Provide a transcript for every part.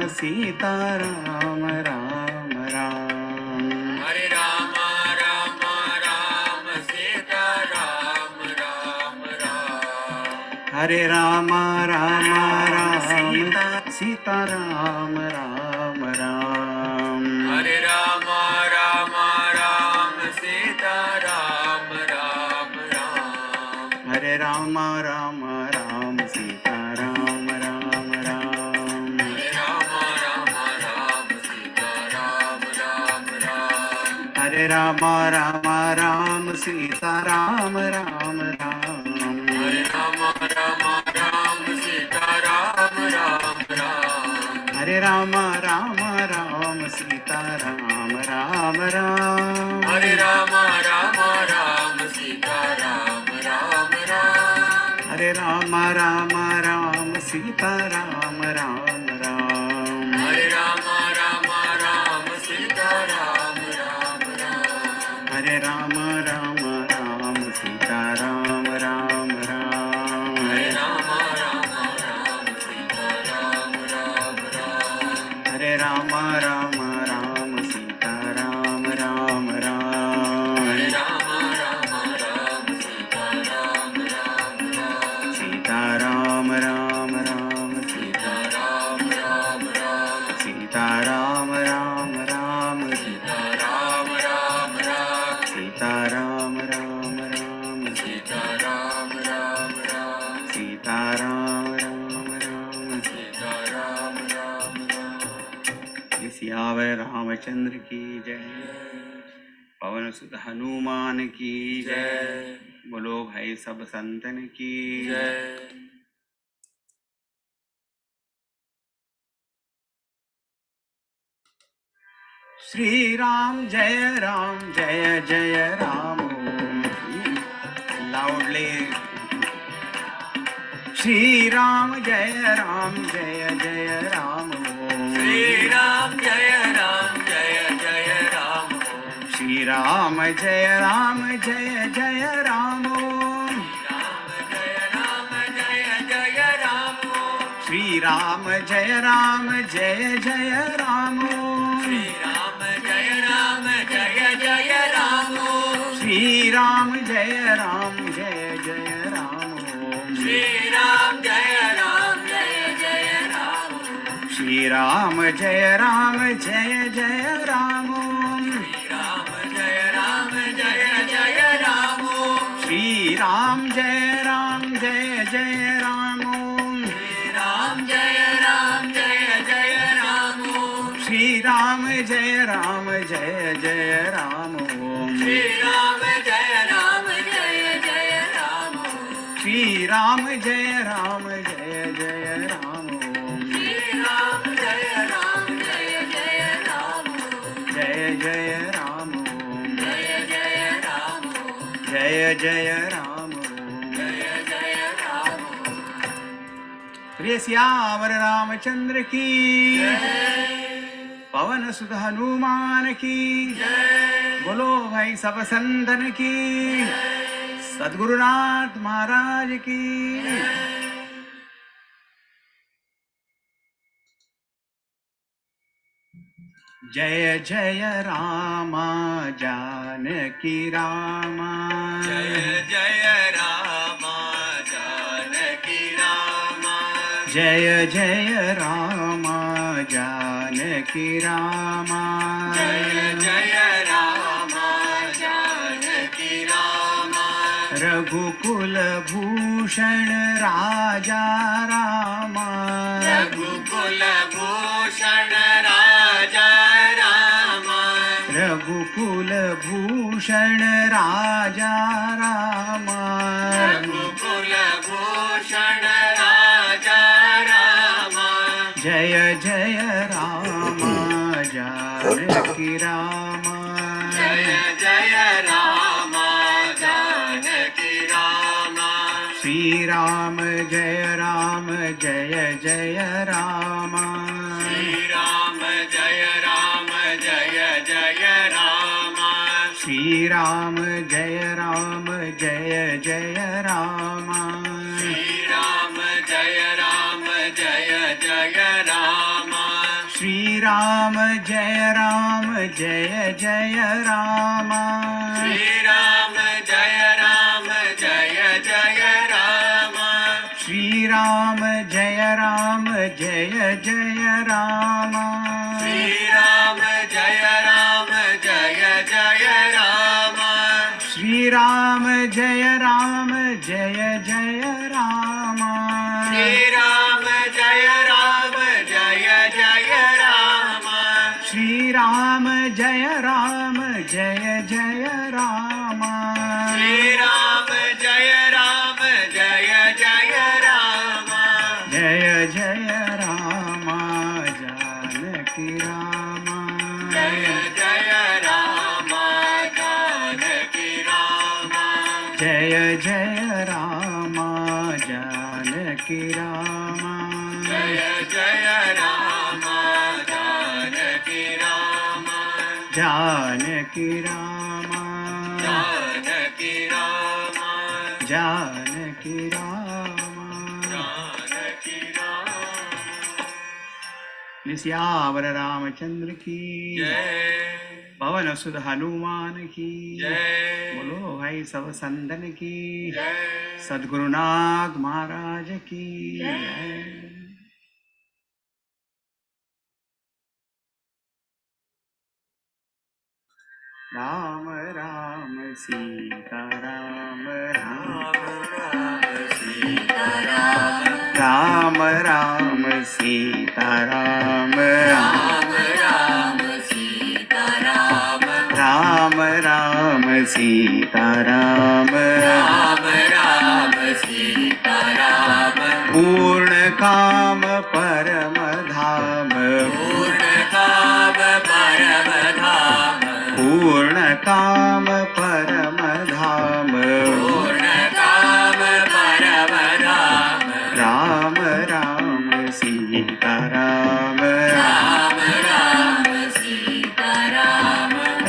सीताराम राम राम। हरे राम राम राम सीताराम राम राम। हरे राम राम राम सीताराम राम राम। हरे राम राम राम सीताराम राम राम। हरे राम राम राम सीताराम राम राम। हरे राम राम राम सीताराम राम राम। हरे राम राम राम सीताराम राम राम। हरे राम राम राम सीताराम राम राम। हरे राम राम राम सीताराम राम राम। हरे राम राम राम सीताराम राम राम। हरे राम राम राम सीताराम राम राम। हरे राम राम राम सीताराम राम राम। हरे राम राम राम सीताराम राम राम। हरे राम राम राम सीताराम राम राम। हरे राम राम राम सीताराम राम राम। हरे राम राम राम सीताराम राम राम। सीताराम राम राम सीताराम राम राम। सीताराम राम राम सीताराम राम राम। सीताराम राम राम सीताराम राम राम। सीताराम राम राम। सीताराम राम राम। सियावर रामचंद्र की जय। पवन सुत हनुमान की जय। बोलो भाई सब संतन की जय। श्री राम जय जय राम। लाउडली श्री राम जय जय राम। श्री राम जय जय राम। श्री राम जय जय राम। राम जय राम जय जय राम। श्री राम जय जय राम। श्री राम जय जय राम। श्री राम जय राम जय राम। श्री राम जय जय राम। श्री राम जय राम जय राम। राम जय जय राम। श्री राम जय राम जय राम। राम जय जय राम। श्री राम जय राम जय राम। श्री राम जय जय राम। श्री राम जय राम जय राम। श्री राम जय जय राम। जय जय राम। जय जय राम। जय जय राम। जय जय राम। प्रिय सियावर रामचंद्र की जय। पवन सुत हनुमान की जय। बोलो भाई सब संतन की सद्गुरुनाथ महाराज की। जय जय राम जानकी राम। जय जय राम जानकी राम। जय जय राम जानकी राम। जय जय राम जानकी राम। रघुकुल भूषण राजा राम। रघुकुल भूषण राजा राम। रघुकुल भूषण राजा राम। रघुकुल भूषण राजा राम। जय जय राम जानकी राम। जय जय राम जानकी राम। श्री राम जय जय राम। श्री राम जय जय राम। श्री राम जय जय राम। श्री राम जय जय Ram. Ram Jai Ram Jai Jai Rama Shri Ram Jaya Ram Jaya Jaya Rama Shri Ram Jai Ram Jai Jai Rama Shri Ram Jaya Ram Jaya Jaya Rama Shri Ram Jai Ram Jai Jai Rama Shri Ram Jaya Ram Jaya Jaya Rama Shri Ram Jai Ram Jai Jai Rama Shri Ram Jaya Ram Jaya Jaya Rama Jaya Jaya Rama Janaki Rama Jaya Jaya Rama Janaki Rama Jaya Jaya Rama Janaki Rama Jaya Jaya Rama Janaki Rama Janaki Rama Janaki Rama Janaki Rama Janaki Rama निस्यावर Ramchandra की Jai पवन सुध हनुमान की Jai बोलो भाई सब संदन की Jai सद्गुरुनाथ महाराज की जय। राम राम सीता राम राम राम राम सीता राम राम राम राम सीता राम पूर्ण काम परम धाम पूर्ण काम परम धाम राम राम सीता राम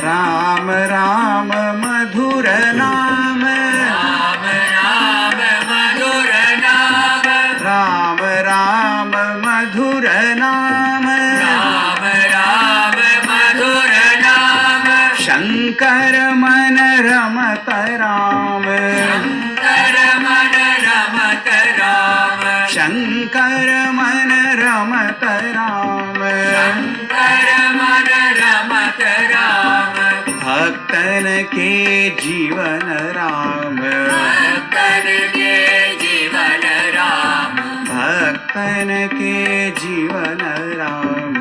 राम राम मधुर नाम राम राम मधुर नाम शंकर मन रमत राम शंकर मन रमत राम भक्तन के जीवन राम भक्तन के जीवन राम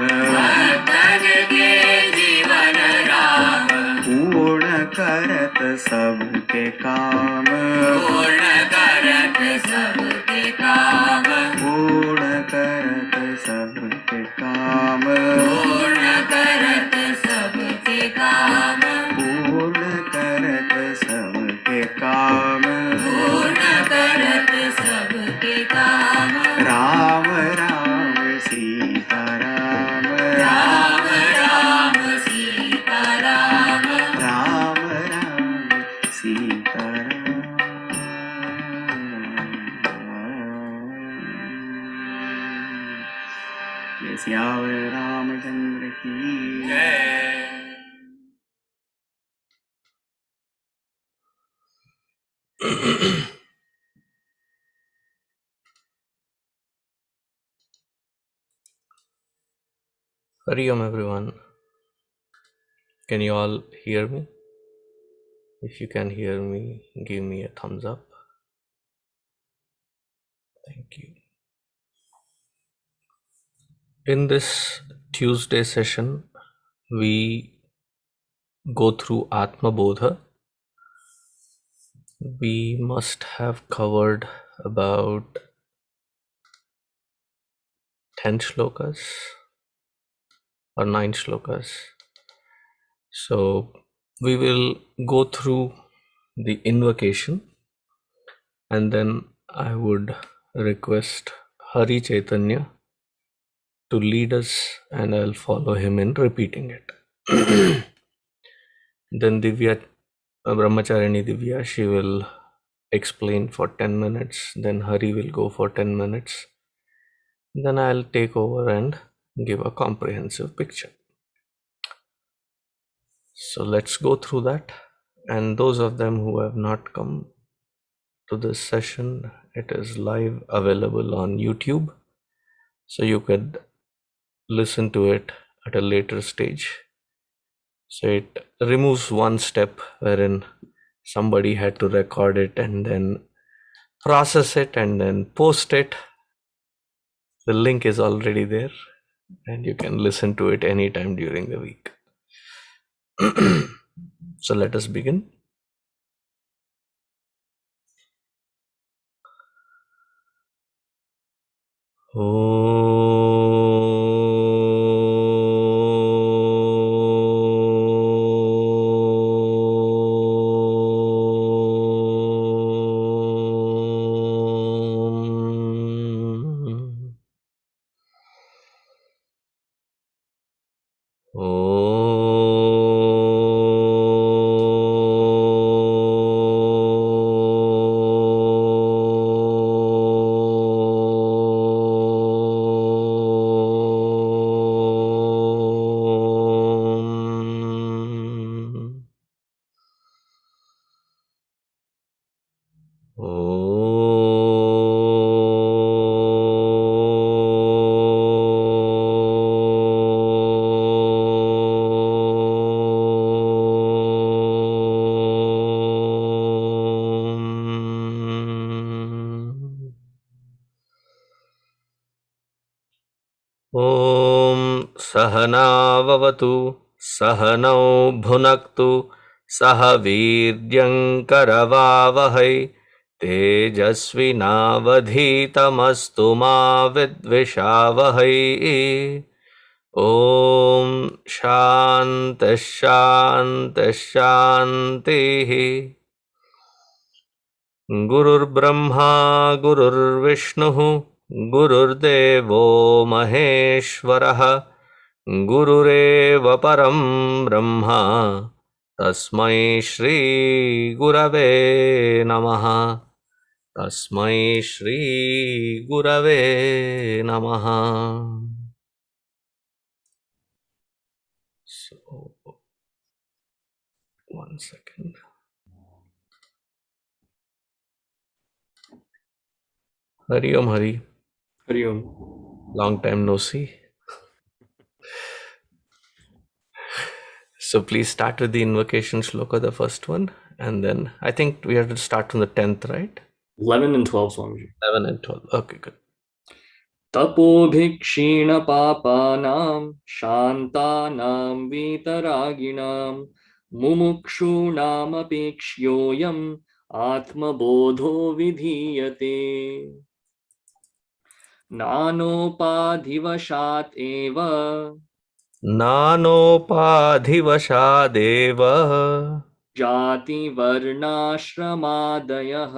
पूर्ण करत सबके काम पूर्ण करत सबके काम पूर्ण करत सबके काम पूर्ण करत सबके काम पूर्ण करत सबके काम पूर्ण करत सबके काम राम राम सीता राम राम राम सीता राम राम राम सीता राम श्यावर रामचंद्र की Hari Om everyone. Can you all hear me? If you can hear me, give me a thumbs up. Thank you. In this Tuesday session, we go through ātmabodha. We must have covered about 10 shlokas or 9 shlokas. So we will go through the invocation, and then I would request Hari Chaitanya to lead us, and I'll follow him in repeating it. Then Divya, Brahmacharini Divya, she will explain for 10 minutes. Then Hari will go for 10 minutes. Then I'll take over and give a comprehensive picture. So let's go through that. And those of them who have not come to this session, it is live available on YouTube. So you could listen to it at a later stage. So it removes one step wherein somebody had to record it and then process it and then post it. The link is already there and you can listen to it anytime during the week. So let us begin. ॐ सहनाववतु सहनौ भुनक्तु सह वीर्यङ्करवावहै तेजस्विनावधीतमस्तु मा विद्विषावहै ॐ शान्तिः शान्तिः शान्तिः गुरुर्ब्रह्मा गुरुर्विष्णुः गुरुर्देवो महेश्वरः गुरुरेव परं ब्रह्मा तस्मै श्री गुरवे नमः तस्मै श्री गुरवे नमः. So, one second. Hari Om Hari. Hari Om. Long time no see. So please start with the invocation shloka, the first one, and then I think we have to start from the 10th, right? 11 and 12, Swamiji. 11 and 12. Okay, good. Tapobhikshina papanam shantanam vitaraginam mumukshunam apekshyoyam ātmabodho vidhiyate nānopādhivaśādeva nānopādhivaśādeva jātivarṇāśramādayaḥ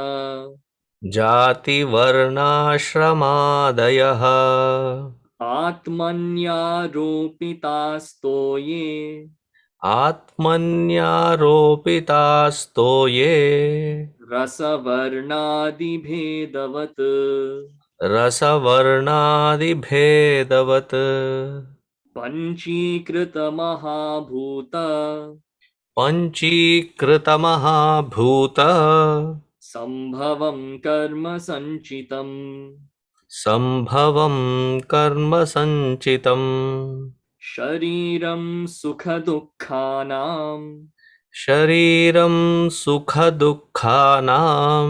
jātivarṇāśramādayaḥ ātmanyāropitāstoye ātmanyāropitāstoye rasavarṇādi bhedavat rasavarṇādi bhedavat paṃcīkṛtamahābhūtasaṃbhavaṃ sambhavam karmasaṃcitam śarīraṃ śarīraṃ sukhaduḥkhānāṃ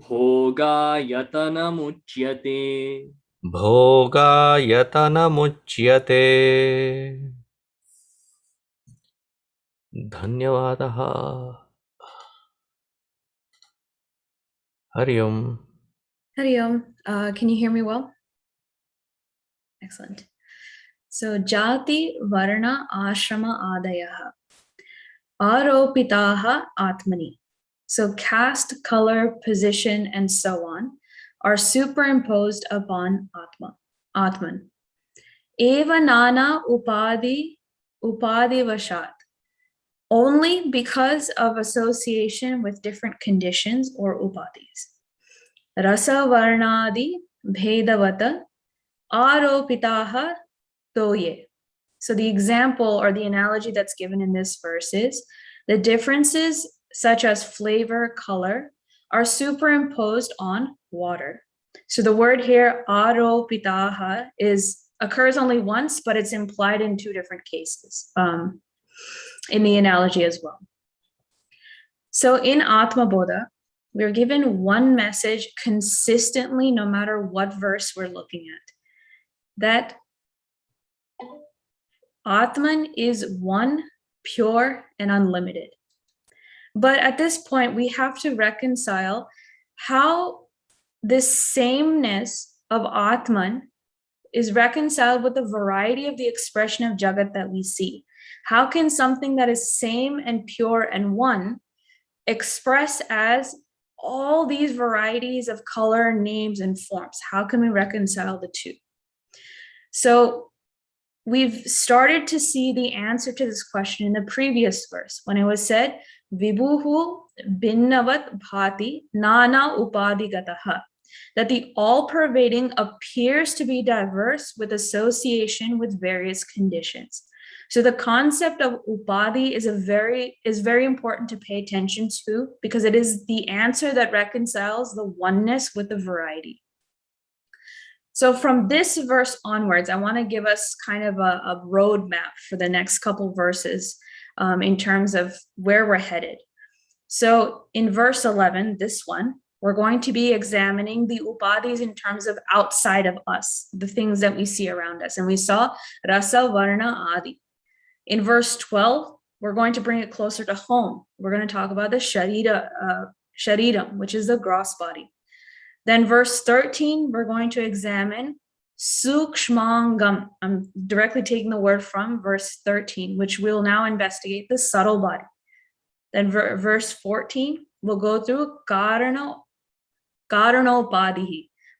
bhogāyatanamucyate bhogāyatanamucyate. Dhanyavadaha. Hari Om. Hari Om. Can you hear me well? Excellent. So, jati varna ashrama ādayaḥ āropitaha atmani. So, caste, color, position, and so on are superimposed upon Atman. Eva nāna upādhivaśāt. Only because of association with different conditions or upadhis. Rasavarṇādi bhedavat āropitaha ātmanyāropitāstoye. So the example or the analogy that's given in this verse is the differences such as flavor, color, are superimposed on water. So the word here, āropitaha, occurs only once, but it's implied in two different cases in the analogy as well. So in ātmabodha, we're given one message consistently, no matter what verse we're looking at, that Atman is one, pure, and unlimited. But at this point, we have to reconcile how this sameness of Atman is reconciled with the variety of the expression of Jagat that we see. How can something that is same and pure and one express as all these varieties of color, names, and forms? How can we reconcile the two? So we've started to see the answer to this question in the previous verse when it was said, Vibhuhu bhedavat bhati nānopādhivaśādeva, that the all-pervading appears to be diverse with association with various conditions. So the concept of Upadhi is very important to pay attention to, because it is the answer that reconciles the oneness with the variety. So from this verse onwards, I want to give us kind of a roadmap for the next couple verses in terms of where we're headed. So in verse 11, this one, we're going to be examining the Upadhis in terms of outside of us, the things that we see around us. And we saw rasavarṇādi. In verse 12, we're going to bring it closer to home. We're going to talk about the śarīraṃ, which is the gross body. Then verse 13, we're going to examine sukhaduḥkhānāṃ. I'm directly taking the word from verse 13, which we'll now investigate the subtle body. Then verse 14, we'll go through ātmabodha,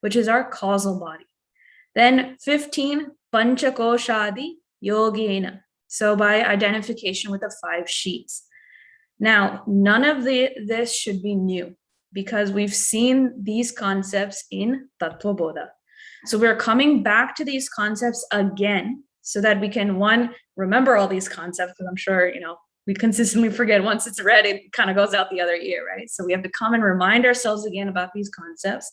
which is our causal body. Then 15, paṃcīkṛtamahābhūtasaṃbhavaṃ yogena. So by identification with the 5 sheets. Now, none of this should be new, because we've seen these concepts in Tattva-bodha. So we're coming back to these concepts again so that we can, one, remember all these concepts, because I'm sure, we consistently forget. Once it's read, it kind of goes out the other ear, right? So we have to come and remind ourselves again about these concepts.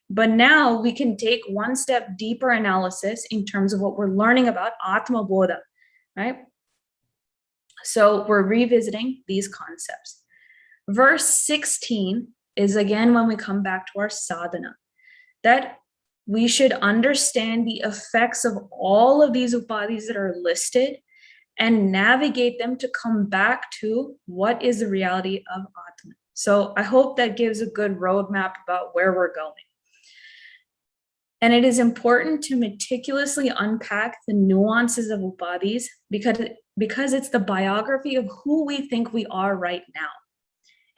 But now we can take one step deeper analysis in terms of what we're learning about ātmabodha, right? So we're revisiting these concepts. Verse 16 is again when we come back to our sadhana, that we should understand the effects of all of these upadhis that are listed and navigate them to come back to what is the reality of Atman. So I hope that gives a good roadmap about where we're going. And it is important to meticulously unpack the nuances of upadhis because it's the biography of who we think we are right now.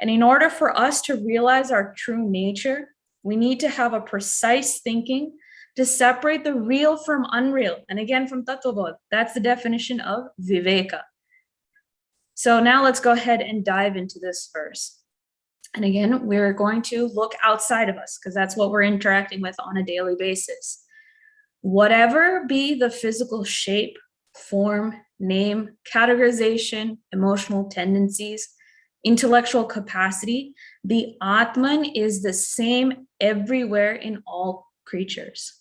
And in order for us to realize our true nature, we need to have a precise thinking to separate the real from unreal. And again, from Tattva-bodha, that's the definition of viveka. So now let's go ahead and dive into this verse. And again, we're going to look outside of us, because that's what we're interacting with on a daily basis. Whatever be the physical shape, form, name, categorization, emotional tendencies, intellectual capacity, the Atman is the same everywhere in all creatures.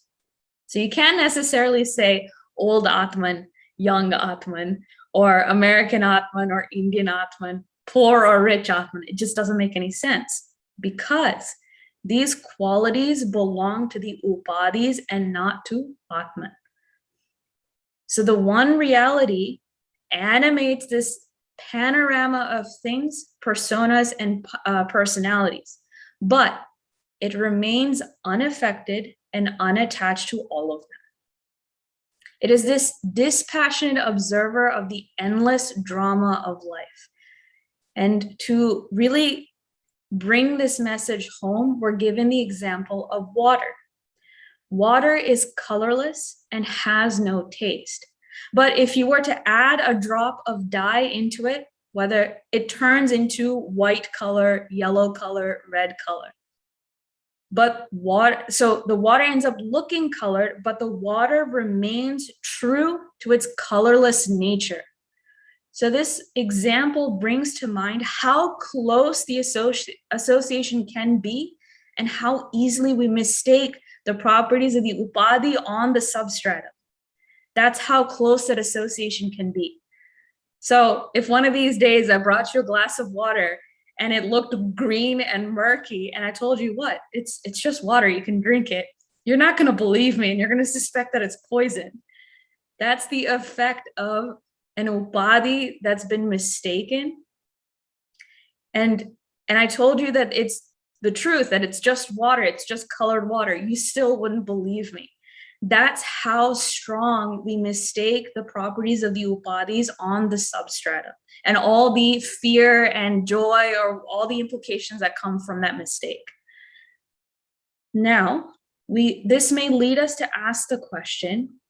So you can't necessarily say old Atman, young Atman, or American Atman or Indian Atman, poor or rich Atman. It just doesn't make any sense, because these qualities belong to the Upadhis and not to Atman. So the one reality animates this panorama of things, personas, and personalities, but it remains unaffected and unattached to all of them. It is this dispassionate observer of the endless drama of life. And to really bring this message home, we're given the example of water. Water is colorless and has no taste. But if you were to add a drop of dye into it, whether it turns into white color, yellow color, red color. but water, so the water ends up looking colored, but the water remains true to its colorless nature. So this example brings to mind how close the association can be and how easily we mistake the properties of the upadhi on the substratum. That's how close that association can be. So if one of these days I brought you a glass of water and it looked green and murky, and I told you what, it's just water, you can drink it, you're not going to believe me and you're going to suspect that it's poison. That's the effect of an upadhi that's been mistaken. And I told you that it's the truth, that it's just water, it's just colored water. You still wouldn't believe me. That's how strong we mistake the properties of the upadhis on the substrata, and all the fear and joy, or all the implications that come from that mistake. Now, this may lead us to ask the question,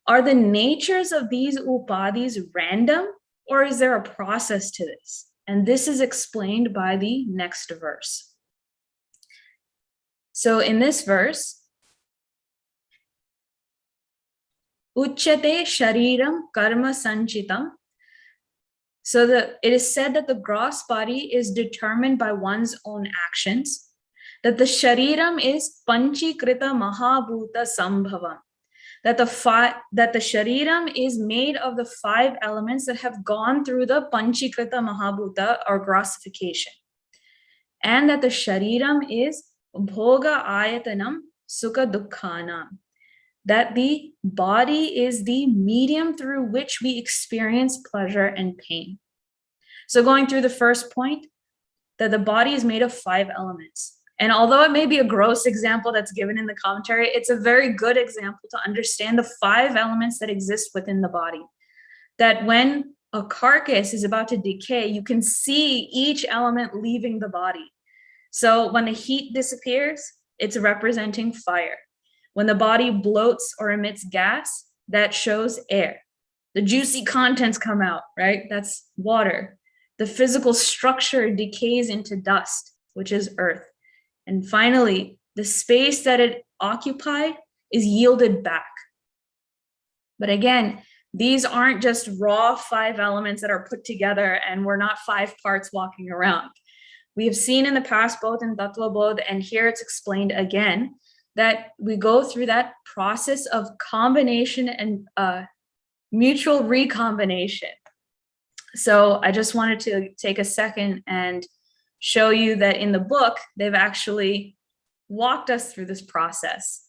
are the natures of these upadhis random, or is there a process to this? And this is explained by the next verse. So in this verse, Uchyate śarīraṃ karmasaṃcitam. So it is said that the gross body is determined by one's own actions, that the śarīraṃ is paṃcīkṛtamahābhūtasaṃbhavaṃ, that the śarīraṃ is made of the 5 elements that have gone through the paṃcīkṛtamahābhūta, or grossification, and that the śarīraṃ is bhogāyatanamucyate, sukhaduḥkhānāṃ, that the body is the medium through which we experience pleasure and pain. So going through the first point, that the body is made of 5 elements. And although it may be a gross example that's given in the commentary, it's a very good example to understand the 5 elements that exist within the body. That when a carcass is about to decay, you can see each element leaving the body. So when the heat disappears, it's representing fire. When the body bloats or emits gas, that shows air. The juicy contents come out, right? That's water. The physical structure decays into dust, which is earth. And finally, the space that it occupied is yielded back. But again, these aren't just raw 5 elements that are put together and we're not 5 parts walking around. We have seen in the past, both in ātmabodha, and here it's explained again, that we go through that process of combination and mutual recombination. So I just wanted to take a second and show you that in the book, they've actually walked us through this process,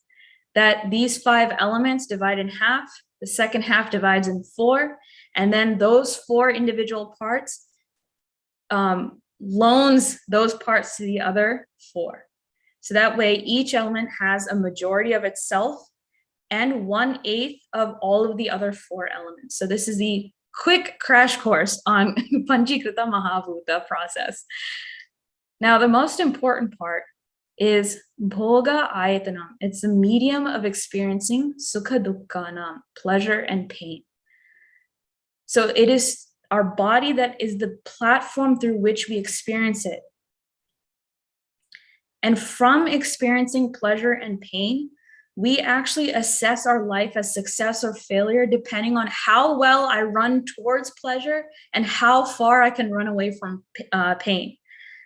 that these 5 elements divide in half, the second half divides in 4, and then those 4 individual parts loans those parts to the other 4. So that way each element has a majority of itself and 1/8 of all of the other 4 elements. So this is the quick crash course on paṃcīkṛtamahābhūta process. Now, the most important part is bhogāyatanam. It's the medium of experiencing sukhaduḥkhānāṃ, pleasure and pain. So it is our body that is the platform through which we experience it. And from experiencing pleasure and pain, we actually assess our life as success or failure depending on how well I run towards pleasure and how far I can run away from pain.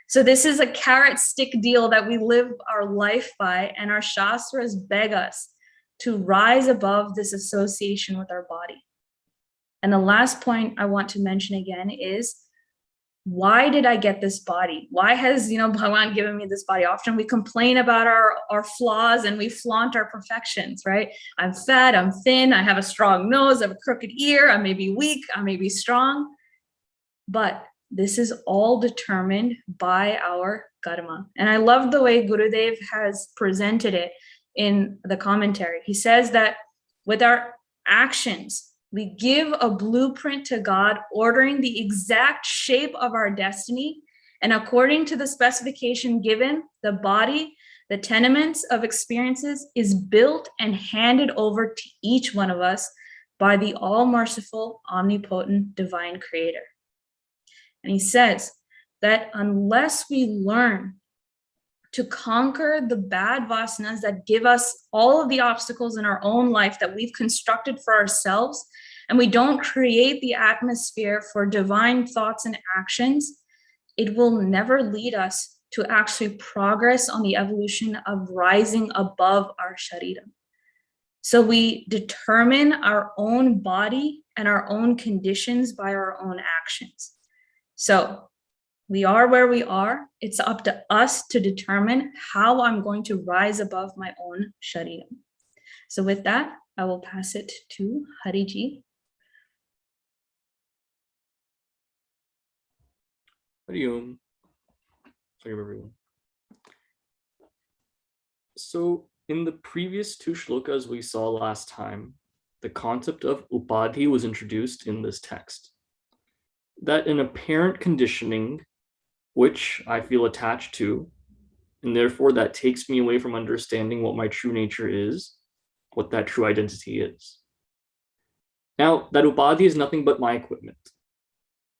So this is a carrot stick deal that we live our life by, and our shastras beg us to rise above this association with our body. And the last point I want to mention again is, why did I get this body? Why has, Bhagavan given me this body? Often we complain about our flaws and we flaunt our perfections, right? I'm fat, I'm thin, I have a strong nose, I have a crooked ear, I may be weak, I may be strong. But this is all determined by our karma. And I love the way Gurudev has presented it in the commentary. He says that with our actions, we give a blueprint to God, ordering the exact shape of our destiny. And according to the specification given, the body, the tenements of experiences, is built and handed over to each one of us by the all-merciful, omnipotent, divine creator. And he says that unless we learn to conquer the bad vasanas that give us all of the obstacles in our own life that we've constructed for ourselves, and we don't create the atmosphere for divine thoughts and actions, it will never lead us to actually progress on the evolution of rising above our śarīraṃ. So we determine our own body and our own conditions by our own actions. So we are where we are. It's up to us to determine how I'm going to rise above my own śarīraṃ. So with that, I will pass it to Hariji. Hari Om. Sorry, everyone. So in the previous two shlokas we saw last time, the concept of Upadhi was introduced in this text. That an apparent conditioning, which I feel attached to, and therefore that takes me away from understanding what my true nature is, what that true identity is. Now, that Upadhi is nothing but my equipment.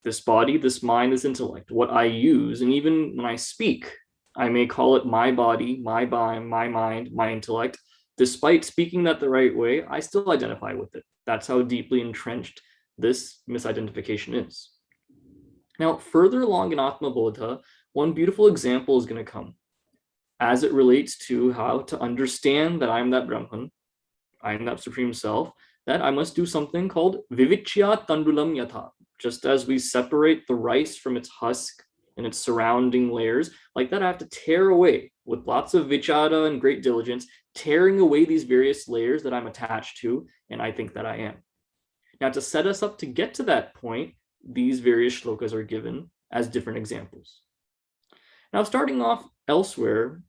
This body, this mind, this intellect, what I use, and even when I speak, I may call it my body, my mind, my intellect. Despite speaking that the right way, I still identify with it. That's how deeply entrenched this misidentification is. Now, further along in ātmabodha, one beautiful example is going to come as it relates to how to understand that I'm that Brahman, I am that Supreme Self, that I must do something called vivichya tandulam yatha. Just as we separate the rice from its husk and its surrounding layers, like that I have to tear away with lots of vichara and great diligence, tearing away these various layers that I'm attached to and I think that I am. Now, to set us up to get to that point, these various shlokas are given as different examples. Now, starting off elsewhere,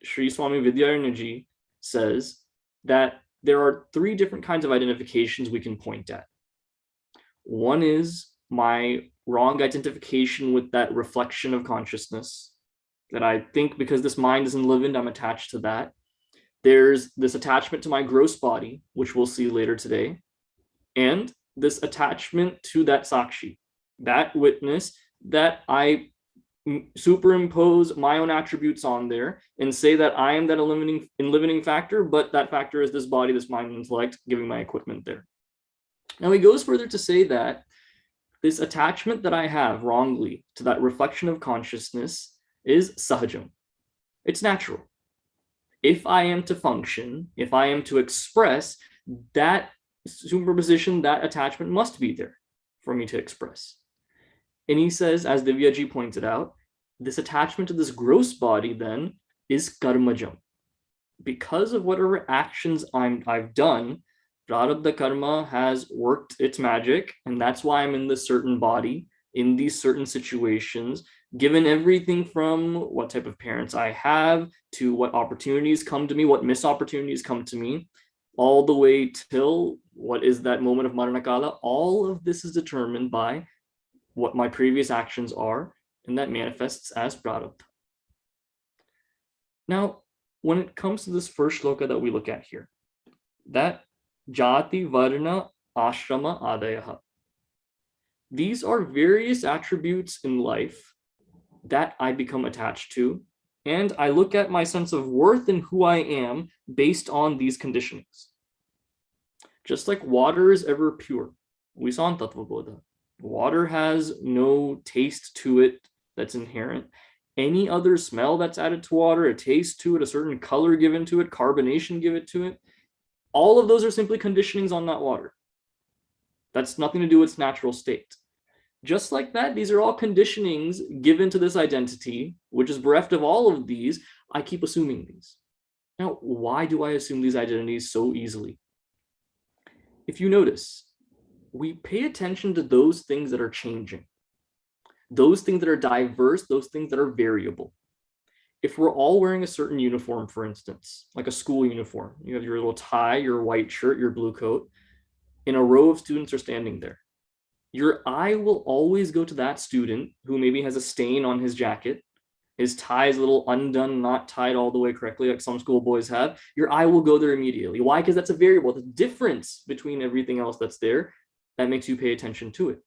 Sri Swami Vidyaranaji says that there are three different kinds of identifications we can point at. One is my wrong identification with that reflection of consciousness, that I think because this mind isn't living, I'm attached to that. There's this attachment to my gross body, which we'll see later today, and this attachment to that sakshi, that witness, that I superimpose my own attributes on there and say that I am that limiting factor, but that factor is this body, this mind, and intellect, giving my equipment there. Now he goes further to say that this attachment that I have wrongly to that reflection of consciousness is sahajam. It's natural. If I am to function, if I am to express, that superposition, that attachment must be there for me to express. And he says, as Divyaji pointed out, this attachment to this gross body then is karmajam. Because of whatever actions I've done, prarabdha karma has worked its magic, and that's why I'm in this certain body, in these certain situations, given everything from what type of parents I have, to what opportunities come to me, what missed opportunities come to me, all the way till what is that moment of maranakala. All of this is determined by what my previous actions are, and that manifests as prarabdha. Now, when it comes to this first shloka that we look at here, that jātivarṇāśramādayaḥ, these are various attributes in life that I become attached to, and I look at my sense of worth and who I am based on these conditionings. Just like water is ever pure, we saw in ātmabodha, water has no taste to it that's inherent. Any other smell that's added to water, a taste to it, a certain color given to it, carbonation given to it, all of those are simply conditionings on that water. That's nothing to do with its natural state. Just like that, these are all conditionings given to this identity, which is bereft of all of these. I keep assuming these. Now, why do I assume these identities so easily? If you notice, we pay attention to those things that are changing, those things that are diverse, those things that are variable. If we're all wearing a certain uniform, for instance, like a school uniform, you have your little tie, your white shirt, your blue coat, and a row of students are standing there. Your eye will always go to that student who maybe has a stain on his jacket. His tie is a little undone, not tied all the way correctly, like some schoolboys have. Your eye will go there immediately. Why? Because that's a variable, the difference between everything else that's there that makes you pay attention to it.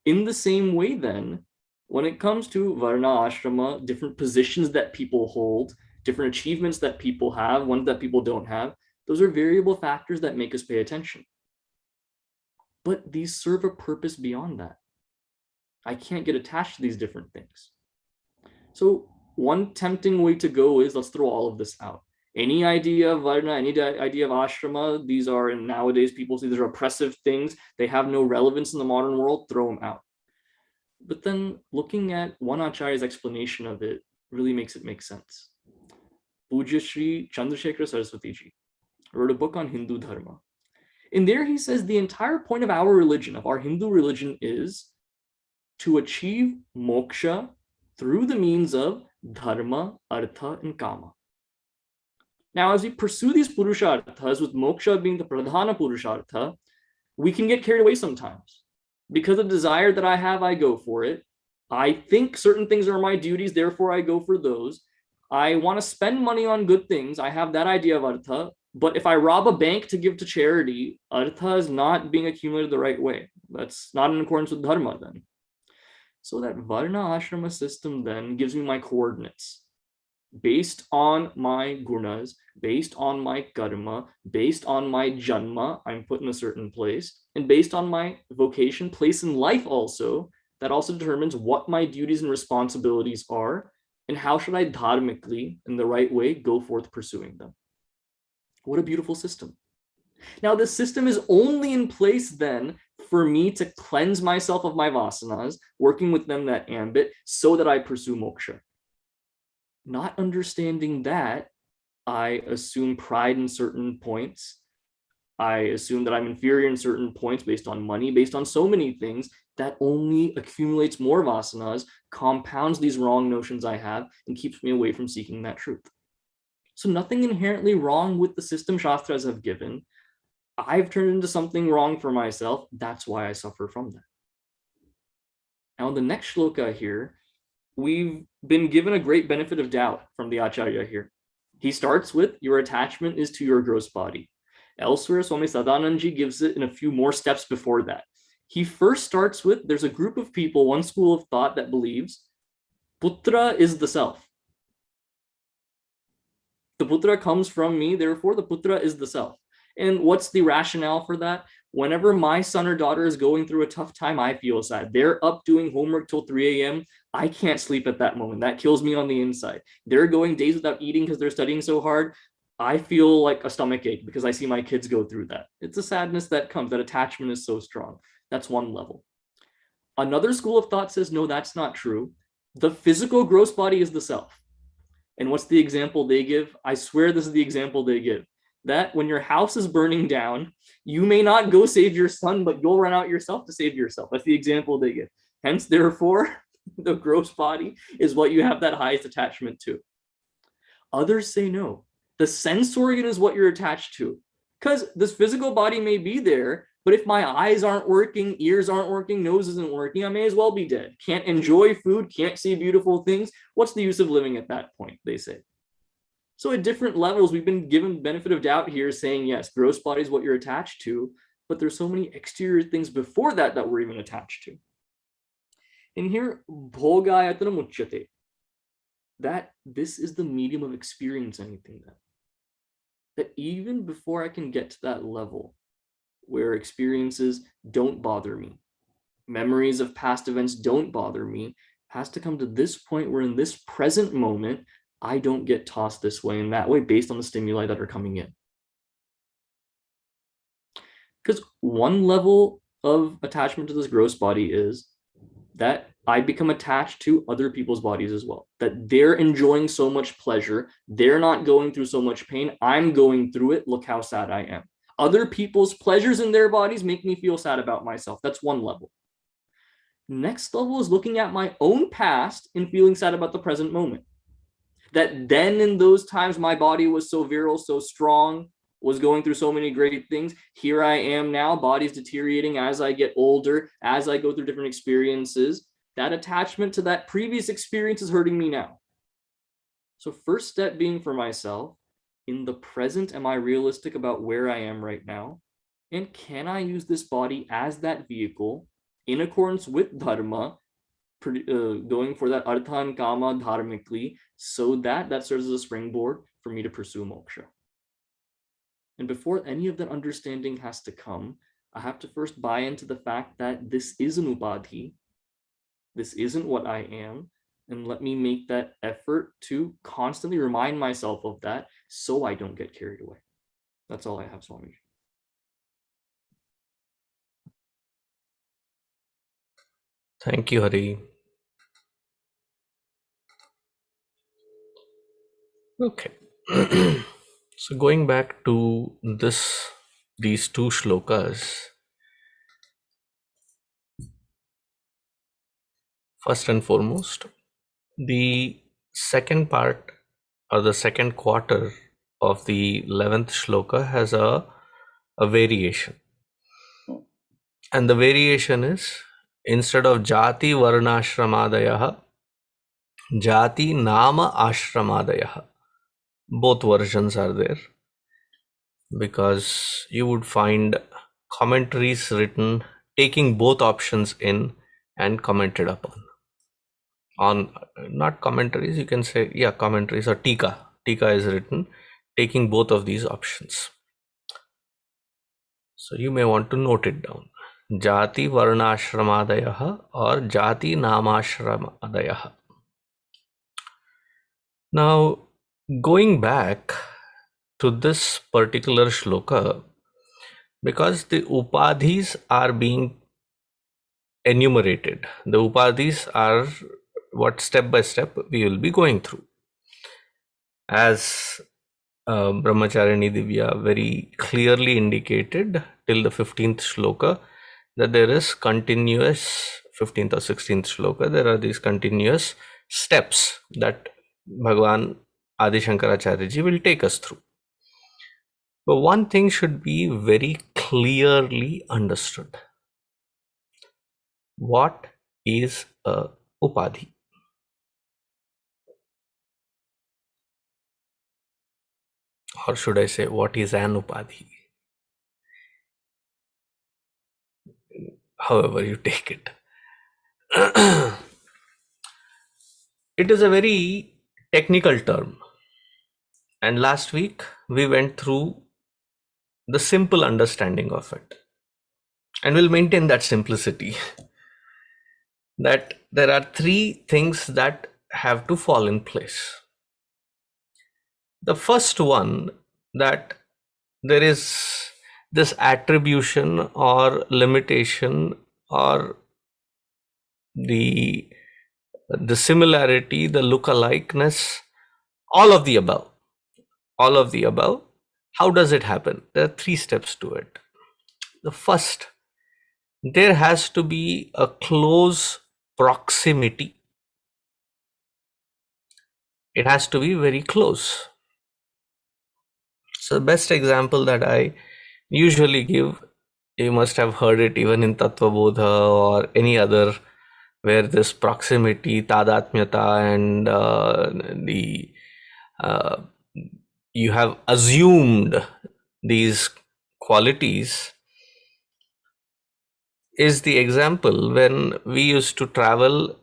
In the same way, then, When it comes to varna, ashrama, different positions that people hold, different achievements that people have, ones that people don't have, those are variable factors that make us pay attention. But these serve a purpose beyond that. I can't get attached to these different things. So one tempting way to go is, let's throw all of this out. Any idea of varna, any idea of ashrama, these are, and nowadays people see these are oppressive things. They have no relevance in the modern world, throw them out. But then looking at one acharya's explanation of it really makes it make sense. Pujya Shri Chandrasekhara Saraswati ji wrote a book on Hindu dharma. In there he says the entire point of our religion, of our Hindu religion, is to achieve moksha through the means of dharma, artha, and kama. Now, as we pursue these purusharthas, with moksha being the pradhana purushartha, we can get carried away sometimes. Because of desire that I have, I go for it. I think certain things are my duties, therefore I go for those. I want to spend money on good things. I have that idea of artha. But if I rob a bank to give to charity, artha is not being accumulated the right way. That's not in accordance with dharma then. So that varna ashrama system then gives me my coordinates. Based on my gunas, based on my karma, based on my janma, I'm put in a certain place, and based on my vocation, place in life also, that also determines what my duties and responsibilities are, and how should I dharmically, in the right way, go forth pursuing them. What a beautiful system. Now, this system is only in place then for me to cleanse myself of my vasanas, working with them that ambit, so that I pursue moksha. Not understanding that, I assume pride in certain points. I assume that I'm inferior in certain points based on money, based on so many things, that only accumulates more vasanas, compounds these wrong notions I have, and keeps me away from seeking that truth. So nothing inherently wrong with the system Shastras have given. I've turned into something wrong for myself. That's why I suffer from that. Now, in the next shloka here, we've been given a great benefit of doubt from the Acharya here. He starts with, your attachment is to your gross body. Elsewhere, Swami Sadananji gives it in a few more steps before that. He first starts with, there's a group of people, one school of thought that believes putra is the self. The putra comes from me, therefore the putra is the self. And what's the rationale for that? Whenever my son or daughter is going through a tough time, I feel sad. They're up doing homework till 3 a.m. I can't sleep at that moment. That kills me on the inside. They're going days without eating because they're studying so hard. I feel like a stomach ache because I see my kids go through that. It's a sadness that comes. That attachment is so strong. That's one level. Another school of thought says, no, that's not true. The physical gross body is the self. And what's the example they give? I swear this is the example they give. That when your house is burning down, you may not go save your son, but you'll run out yourself to save yourself. That's the example they give. Hence, therefore, the gross body is what you have that highest attachment to. Others say no. The sense organ is what you're attached to. Because this physical body may be there, but if my eyes aren't working, ears aren't working, nose isn't working, I may as well be dead. Can't enjoy food, can't see beautiful things. What's the use of living at that point, they say. So at different levels, we've been given benefit of doubt here saying, yes, gross body is what you're attached to, but there's so many exterior things before that that we're even attached to. And here, bhogāyatanamucyate, that this is the medium of experience anything that even before I can get to that level where experiences don't bother me, memories of past events don't bother me, has to come to this point where in this present moment, I don't get tossed this way and that way based on the stimuli that are coming in. Because one level of attachment to this gross body is that I become attached to other people's bodies as well. That they're enjoying so much pleasure, they're not going through so much pain, I'm going through it, look how sad I am. Other people's pleasures in their bodies make me feel sad about myself. That's one level. Next level is looking at my own past and feeling sad about the present moment. That then in those times my body was so virile, so strong, was going through so many great things. Here I am now, body's deteriorating as I get older, as I go through different experiences. That attachment to that previous experience is hurting me now. So first step being for myself, in the present, am I realistic about where I am right now? And can I use this body as that vehicle in accordance with dharma going for that artha and kama dharmically, so that serves as a springboard for me to pursue moksha. And before any of that understanding has to come, I have to first buy into the fact that this is an upadhi, this isn't what I am, and let me make that effort to constantly remind myself of that so I don't get carried away. That's all I have, Swami. Thank you, Hari. Okay. So going back to these two shlokas, first and foremost, the second part or the second quarter of the 11th shloka has a variation. And the variation is, instead of jātivarṇāśramādayaḥ, jātināmāśramādayaḥ. Both versions are there, because you would find commentaries written taking both options in and commented upon. On not commentaries, you can say, yeah, commentaries or tika. Tika is written taking both of these options. So you may want to note it down. jātivarṇāśramādayaḥ or jātināmāśramādayaḥ. Now, going back to this particular shloka, because the upadhis are being enumerated, the upadhis are what step by step we will be going through. As Brahmacharini Divya very clearly indicated till the 15th shloka, that there is continuous, 15th or 16th shloka, there are these continuous steps that Bhagavan Adi Shankaracharya ji will take us through. But one thing should be very clearly understood. What is a upadhi? Or should I say, what is an upadhi? However you take it. It is a very technical term. And last week we went through the simple understanding of it. And we'll maintain that simplicity. That there are three things that have to fall in place. The first one, that there is this attribution or limitation or the similarity, the look-alikeness, all of the above. All of the above. How does it happen? There are three steps to it. The first, there has to be a close proximity. It has to be very close. So the best example that I usually give, you must have heard it even in ātmabodha or any other, where this proximity, tadatmyata, and you have assumed these qualities, is the example when we used to travel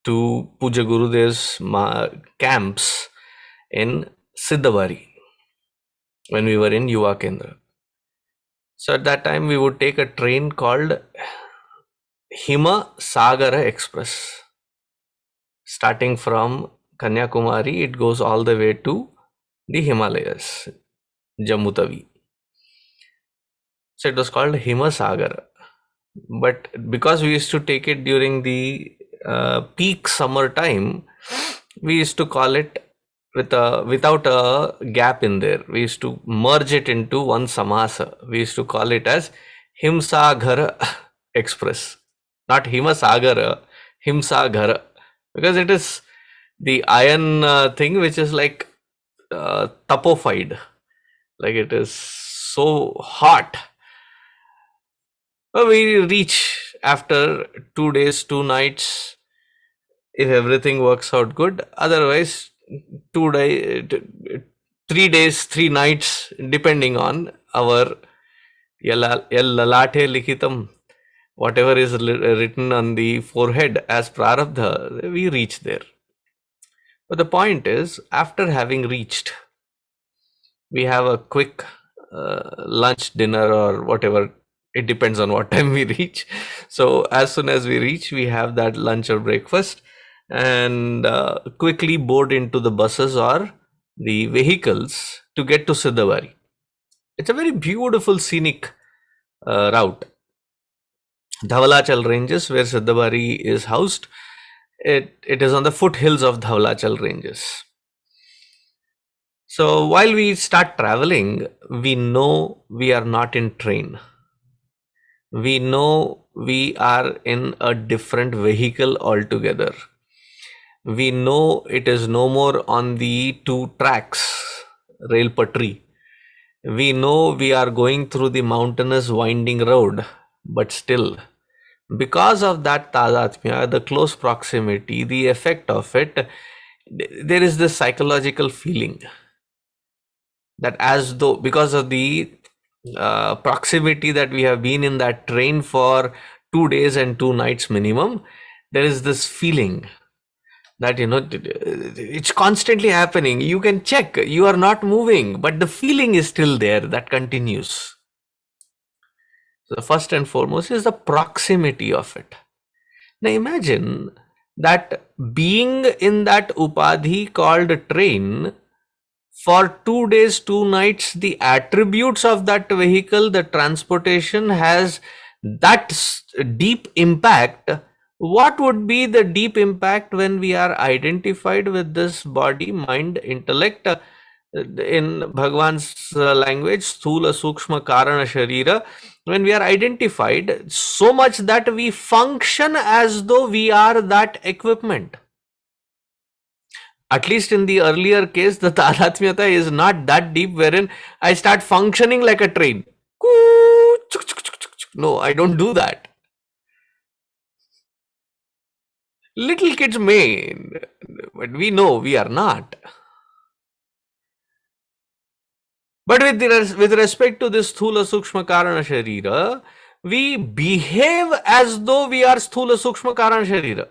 to Puja Gurudev's camps in Siddhavari when we were in Yuva Kendra. So at that time we would take a train called Hima Sagara Express. Starting from Kanyakumari, it goes all the way to the Himalayas, Jammu Tawi. So it was called Hima Sagara. But because we used to take it during the peak summer time, we used to call it without a gap in there. We used to merge it into one samasa. We used to call it as Himsagara Express. Not Himasagara, Himsagara. Because it is the iron thing which is like tapofied. Like it is so hot. But we reach after 2 days, 2 nights, if everything works out good. Otherwise, 3 days, 3 nights, depending on our Lalate Likitam, whatever is written on the forehead as prarabdha, we reach there. But the point is, after having reached, we have a quick lunch, dinner, or whatever. It depends on what time we reach. So as soon as we reach, we have that lunch or breakfast and quickly board into the buses or the vehicles to get to Siddhabari. It's a very beautiful scenic route. Dhavalachal ranges, where Siddhabari is housed, it is on the foothills of Dhavalachal ranges. So while we start traveling, we know we are not in train. We know we are in a different vehicle altogether. We know it is no more on the two tracks, rail patri. We know we are going through the mountainous winding road, but still, because of that tadatmya, the close proximity, the effect of it, there is this psychological feeling that as though, because of the proximity that we have been in that train for 2 days and 2 nights minimum, there is this feeling that, it's constantly happening. You can check, you are not moving, but the feeling is still there, that continues. So the first and foremost is the proximity of it. Now imagine that being in that upadhi called train for 2 days, 2 nights, the attributes of that vehicle, the transportation has that deep impact. What would be the deep impact when we are identified with this body, mind, intellect? In Bhagwan's language, sthula, sukshma, karana, sharira, when we are identified so much that we function as though we are that equipment. At least in the earlier case, the tadatmyata is not that deep, wherein I start functioning like a train. No, I don't do that. Little kids may, but we know we are not. But with respect to this sthula, sukshma, karana, sharira, we behave as though we are sthula, sukshma, karana, sharira.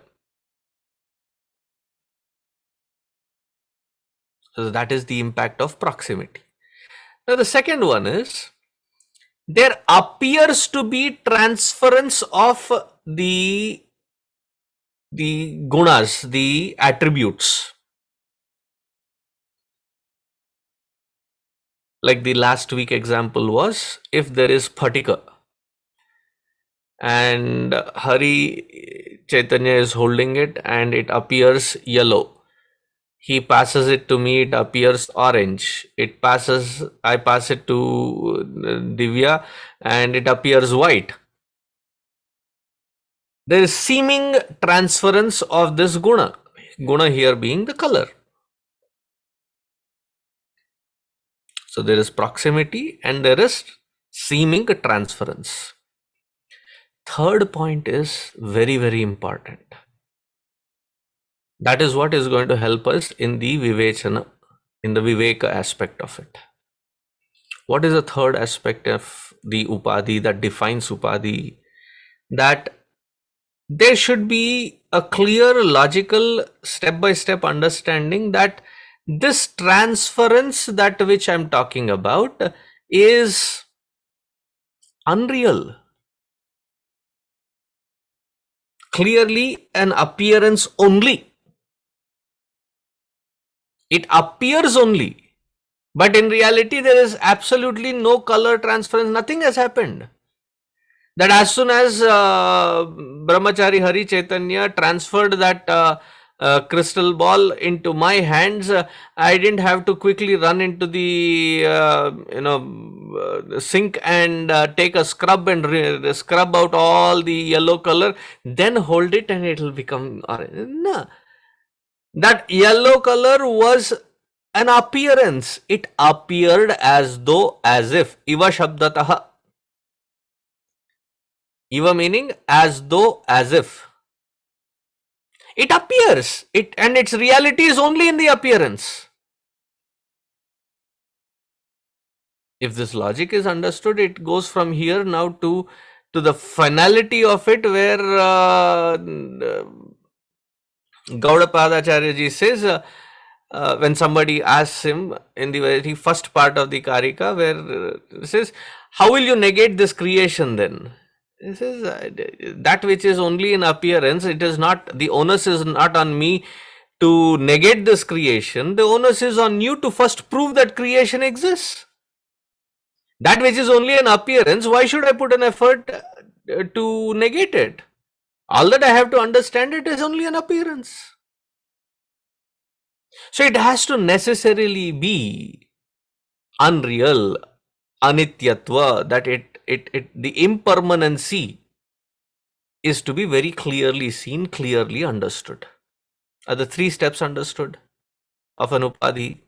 So that is the impact of proximity. Now the second one is, there appears to be transference of the gunas, the attributes. Like the last week example was, if there is phatika and Hari Chaitanya is holding it and it appears yellow. He passes it to me, it appears orange. I pass it to Divya and it appears white. There is seeming transference of this guna. Guna here being the color. So there is proximity and there is seeming transference. Third point is very, very important. That is what is going to help us in the vivechana, in the viveka aspect of it. What is the third aspect of the upadhi that defines upadhi? That there should be a clear, logical, step-by-step understanding that this transference, that which I am talking about, is unreal. Clearly an appearance only. It appears only, but in reality there is absolutely no color transference, nothing has happened. That as soon as Brahmachari Hari Chaitanya transferred that crystal ball into my hands, I didn't have to quickly run into the sink and take a scrub and scrub out all the yellow color, then hold it and it will become orange. No. That yellow color was an appearance. It appeared as though, as if. Iva shabdataha. Iva meaning as though, as if. It appears. And its reality is only in the appearance. If this logic is understood, it goes from here now to to the finality of it, where Gaudapada ji says, when somebody asks him in the very first part of the Karika, where he says, how will you negate this creation then? He says, that which is only in appearance, it is not, the onus is not on me to negate this creation, the onus is on you to first prove that creation exists. That which is only an appearance, why should I put an effort to negate it? All that I have to understand, it is only an appearance. So it has to necessarily be unreal, anityatva, that the impermanency is to be very clearly seen, clearly understood. Are the three steps understood of an upadhi?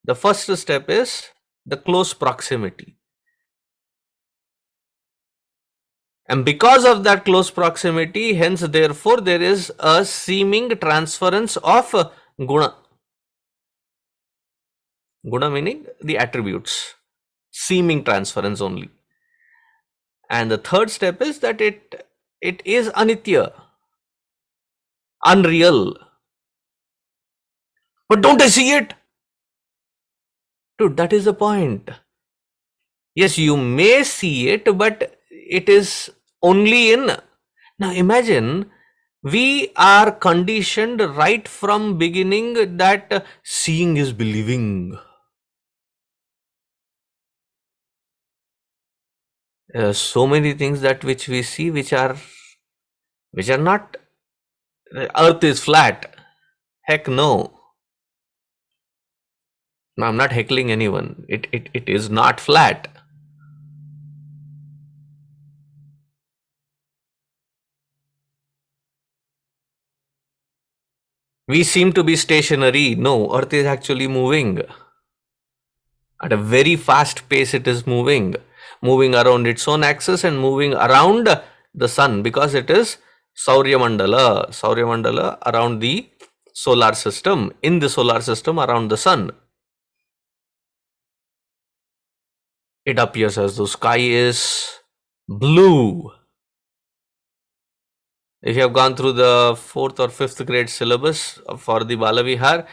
The first step is the close proximity. And because of that close proximity, hence therefore there is a seeming transference of guna. Guna meaning the attributes. Seeming transference only. And the third step is that it is anitya, unreal. But don't I see it? Dude, that is the point. Yes, you may see it, but it is only in. Now imagine, we are conditioned right from beginning that seeing is believing. So many things that which we see which are not. Earth is flat. Heck no. No, I'm not heckling anyone. It is not flat. We seem to be stationary. No, Earth is actually moving. At a very fast pace it is moving around its own axis and moving around the sun, because it is Saurya Mandala around the solar system, in the solar system around the sun. It appears as though sky is blue. If you have gone through the 4th or 5th grade syllabus for the Balavihar,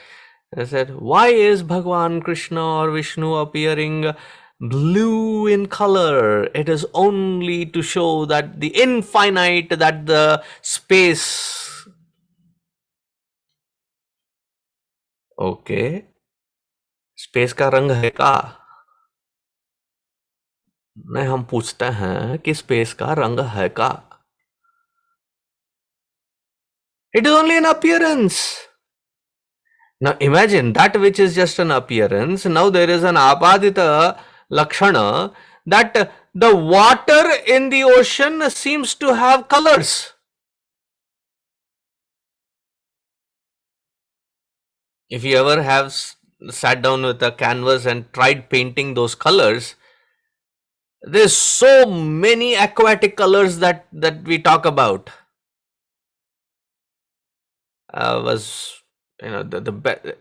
I said, why is Bhagwan Krishna or Vishnu appearing blue in color? It is only to show that the infinite, that the space. Okay. Space का रंग है का? नहीं, हम पूछते हैं कि space का रंग है का? It is only an appearance. Now imagine that which is just an appearance. Now there is an apadita lakshana, that the water in the ocean seems to have colors. If you ever have sat down with a canvas and tried painting those colors, there's so many aquatic colors that we talk about.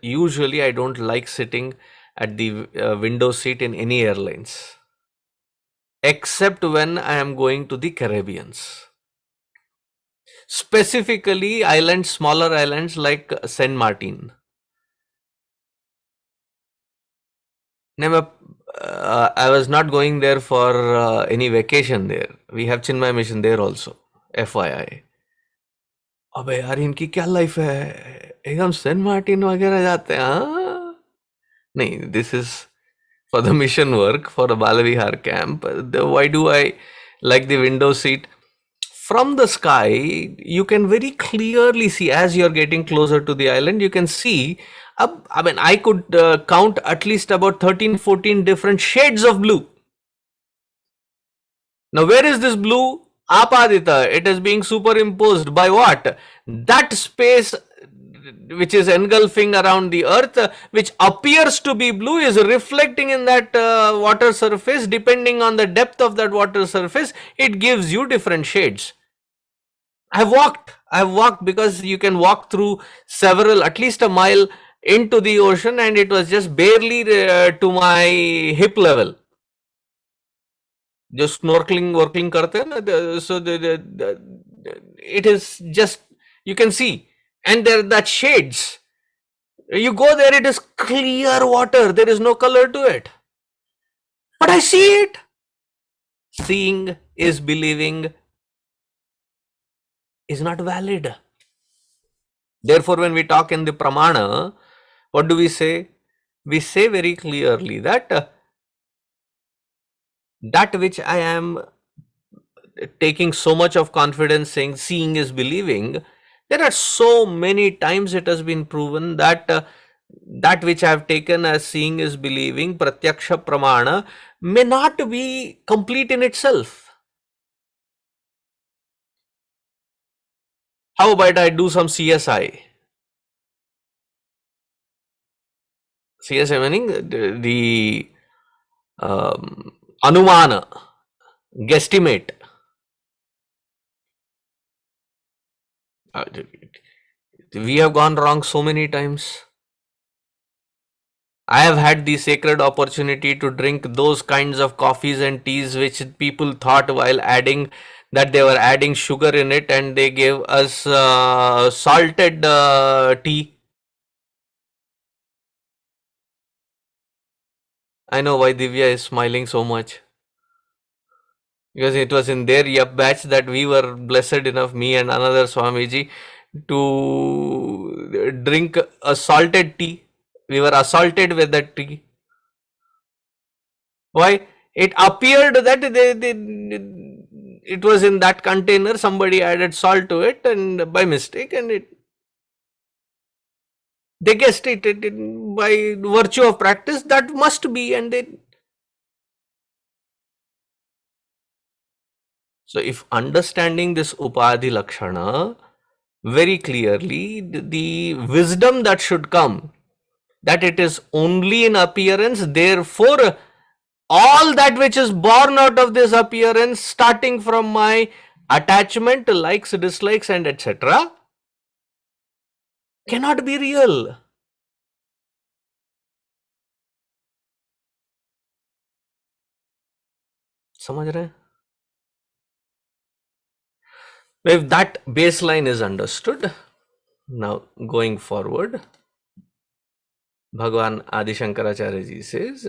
Usually I don't like sitting at the window seat in any airlines, except when I am going to the Caribbeans. Specifically islands, smaller islands like Saint Martin. I was not going there for any vacation there. We have Chinmay mission there also, FYI. अबे यार इनकी क्या life है, एकदम Saint Martin वगैरह जाते हैं. हाँ नहीं, this is for the mission work, for a Balavihar camp. Why do I like the window seat? From the sky you can very clearly see, as you're getting closer to the island, you can see, I could count at least about 13-14 different shades of blue. Now where is this blue? Apadita. It is being superimposed by what? That space which is engulfing around the earth, which appears to be blue, is reflecting in that water surface. Depending on the depth of that water surface, it gives you different shades. I have walked because you can walk through at least a mile into the ocean, and it was just barely to my hip level. जो snorkeling working करते हैं ना, so it is just, you can see, and there that shades. You go there, it is clear water, there is no color to it, but I see it. Seeing is believing is not valid. Therefore, when we talk in the pramana, what do we say? We say very clearly that that which I am taking so much of confidence saying seeing is believing, there are so many times it has been proven that that which I have taken as seeing is believing, pratyaksha pramana, may not be complete in itself. How about I do some CSI? CSI meaning the anumana, guesstimate. We have gone wrong so many times. I have had the sacred opportunity to drink those kinds of coffees and teas which people thought while adding that they were adding sugar in it, and they gave us salted tea. I know why Divya is smiling so much, because it was in their yup batch that we were blessed enough, me and another Swamiji, to drink a salted tea. We were assaulted with that tea. Why? It appeared that it was in that container, somebody added salt to it and by mistake, and they guessed it, by virtue of practice that must be, and they. So if understanding this Upadhi Lakshana very clearly, the wisdom that should come, that it is only in appearance, therefore all that which is born out of this appearance, starting from my attachment, likes, dislikes, and etc., cannot be real. समझ रहे हैं? If that baseline is understood, now going forward, Bhagavan Adi Shankaracharya ji says,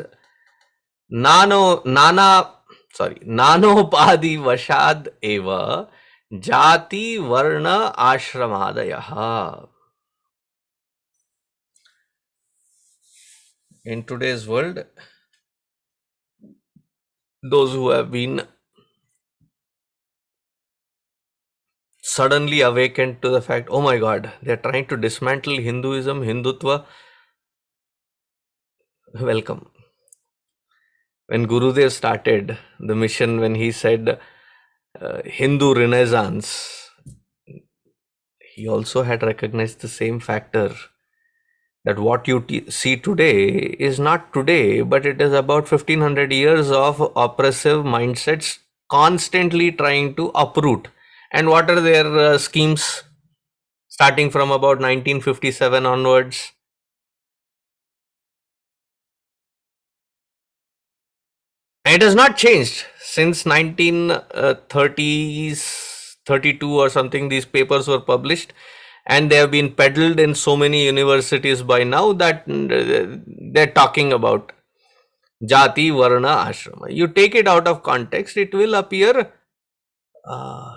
nānopādhivaśādeva jātivarṇāśramādayaḥ. In today's world, those who have been suddenly awakened to the fact, oh my God, they are trying to dismantle Hinduism, Hindutva, welcome. When Gurudev started the mission, when he said Hindu Renaissance, he also had recognized the same factor, that what you see today is not today, but it is about 1500 years of oppressive mindsets constantly trying to uproot. And what are their schemes starting from about 1957 onwards? And it has not changed since 1930s, 32 or something. These papers were published, and they have been peddled in so many universities by now that they're talking about jati, varna, ashrama. You take it out of context, it will appear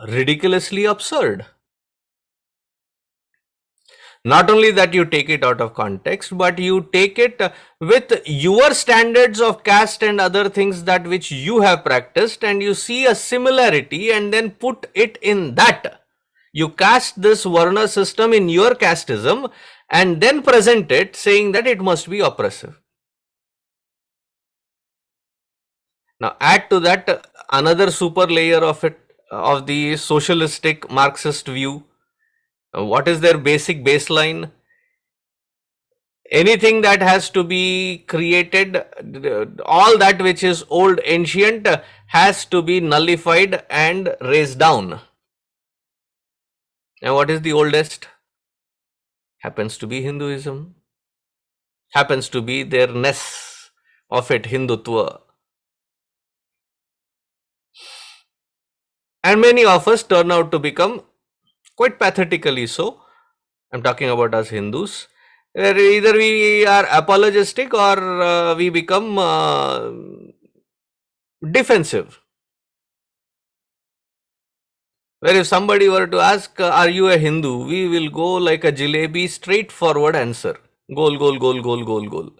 ridiculously absurd. Not only that you take it out of context, but you take it with your standards of caste and other things that which you have practiced, and you see a similarity and then put it in that. You cast this varna system in your casteism and then present it saying that it must be oppressive. Now add to that another super layer of it, of the socialistic Marxist view. What is their basic baseline? Anything that has to be created, all that which is old, ancient, has to be nullified and raised down. And what is the oldest? Happens to be Hinduism. Happens to be their ness of it, Hindutva. And many of us turn out to become quite pathetically so. I'm talking about us Hindus, where either we are apologistic or we become defensive. Where if somebody were to ask, are you a Hindu? We will go like a jalebi, straightforward answer. Goal, goal, goal, goal, goal, goal.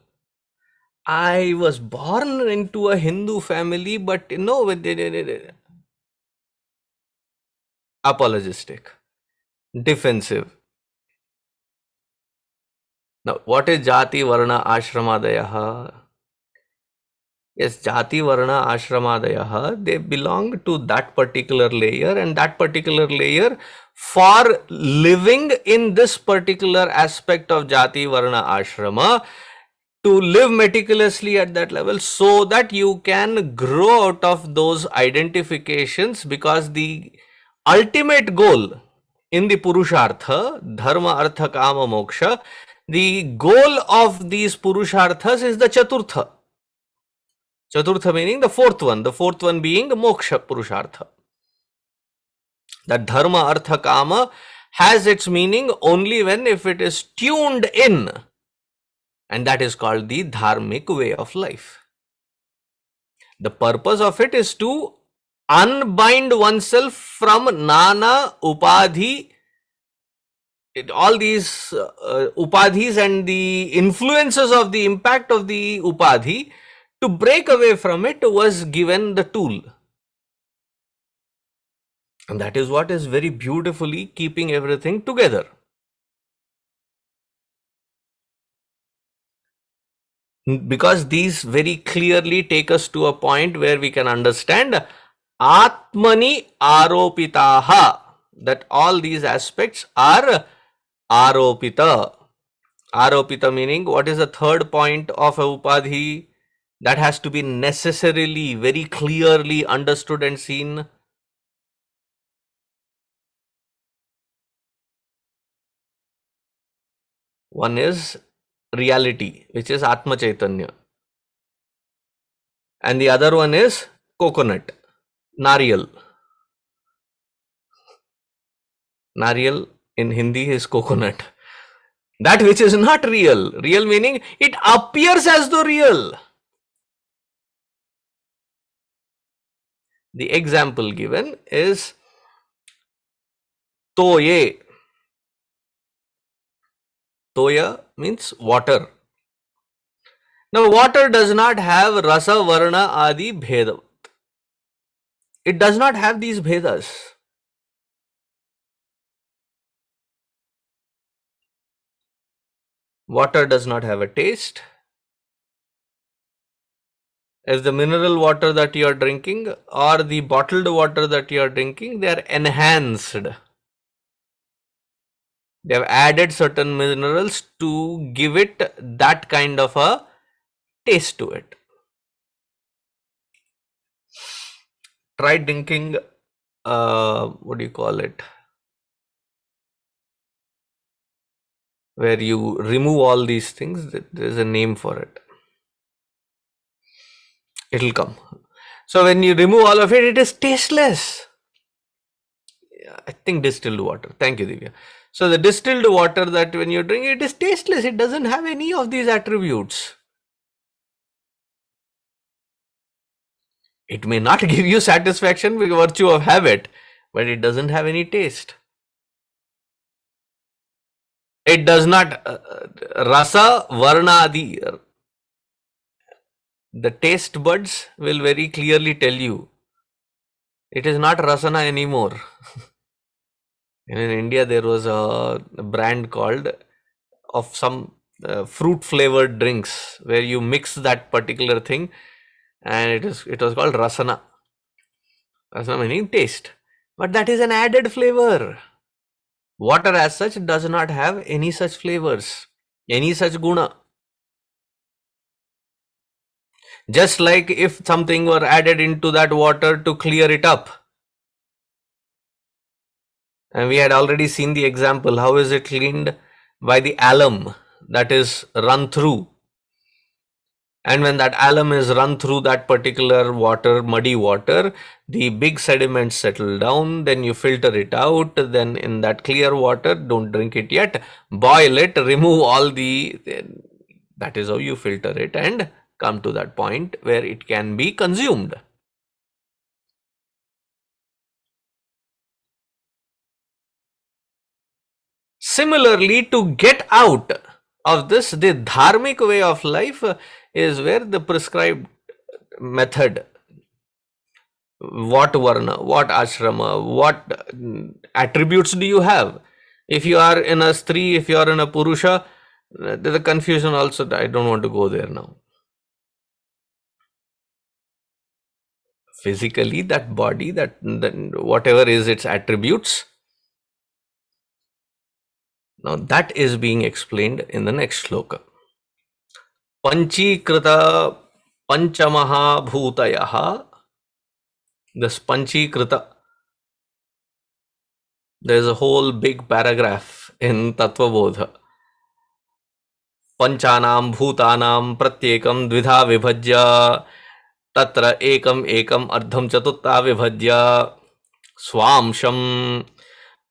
I was born into a Hindu family, but no, apologistic, defensive. Now, what is jātivarṇāśramādayaḥ? Yes, jātivarṇāśramādayaḥ, they belong to that particular layer, and that particular layer for living in this particular aspect of jati, varna, ashrama, to live meticulously at that level so that you can grow out of those identifications, because the ultimate goal in the purushartha, dharma, artha, kama, moksha, the goal of these purusharthas is the chaturtha. Chaturtha meaning the fourth one being moksha purushartha. That dharma, artha, kama has its meaning only when if it is tuned in, and that is called the dharmic way of life. The purpose of it is to unbind oneself from nānopādhi, all these upadhis and the influences of the impact of the upadhi. To break away from it was given the tool. And that is what is very beautifully keeping everything together. Because these very clearly take us to a point where we can understand ātmanyāropitāh, that all these aspects are āropita. Āropita meaning, what is the third point of a upadhi? That has to be necessarily very clearly understood and seen. One is reality, which is Atma Chaitanya. And the other one is coconut, nariyal. Nariyal in Hindi is coconut. That which is not real. Real meaning it appears as though real. The example given is toye. Toya means water. Now, water does not have rasavarṇādi bhedavat. It does not have these bhedas. Water does not have a taste. As the mineral water that you are drinking or the bottled water that you are drinking, they are enhanced. They have added certain minerals to give it that kind of a taste to it. Try drinking, what do you call it? Where you remove all these things, there is a name for it. It will come. So when you remove all of it, it is tasteless. I think distilled water. Thank you, Divya. So the distilled water that when you drink, it is tasteless. It doesn't have any of these attributes. It may not give you satisfaction by virtue of habit, but it doesn't have any taste. It does not rasavarṇādi. The taste buds will very clearly tell you it is not rasana anymore. In India, there was a brand called of some fruit flavored drinks where you mix that particular thing, and it was called rasana. Rasana meaning taste, but that is an added flavor. Water as such does not have any such flavors, any such guna. Just like if something were added into that water to clear it up. And we had already seen the example. How is it cleaned? By the alum that is run through. And when that alum is run through that particular water, muddy water, the big sediments settle down, then you filter it out, then in that clear water, don't drink it yet, boil it, remove all that is how you filter it and come to that point where it can be consumed. Similarly, to get out of this, the dharmic way of life is where the prescribed method, what varna, what ashrama, what attributes do you have? If you are in a stri, if you are in a purusha, there's a confusion also. I don't want to go there now. Physically, that body, that whatever is its attributes, now that is being explained in the next sloka. Paṃcīkṛta paṃcamahabhūtayaḥ. This paṃcīkṛta, there is a whole big paragraph in ātmabodha. Pancānāṃ bhūtānāṃ pratyekam dvidha vibhajya tatra ekam ekam ardham chatutta vibhajya swamsham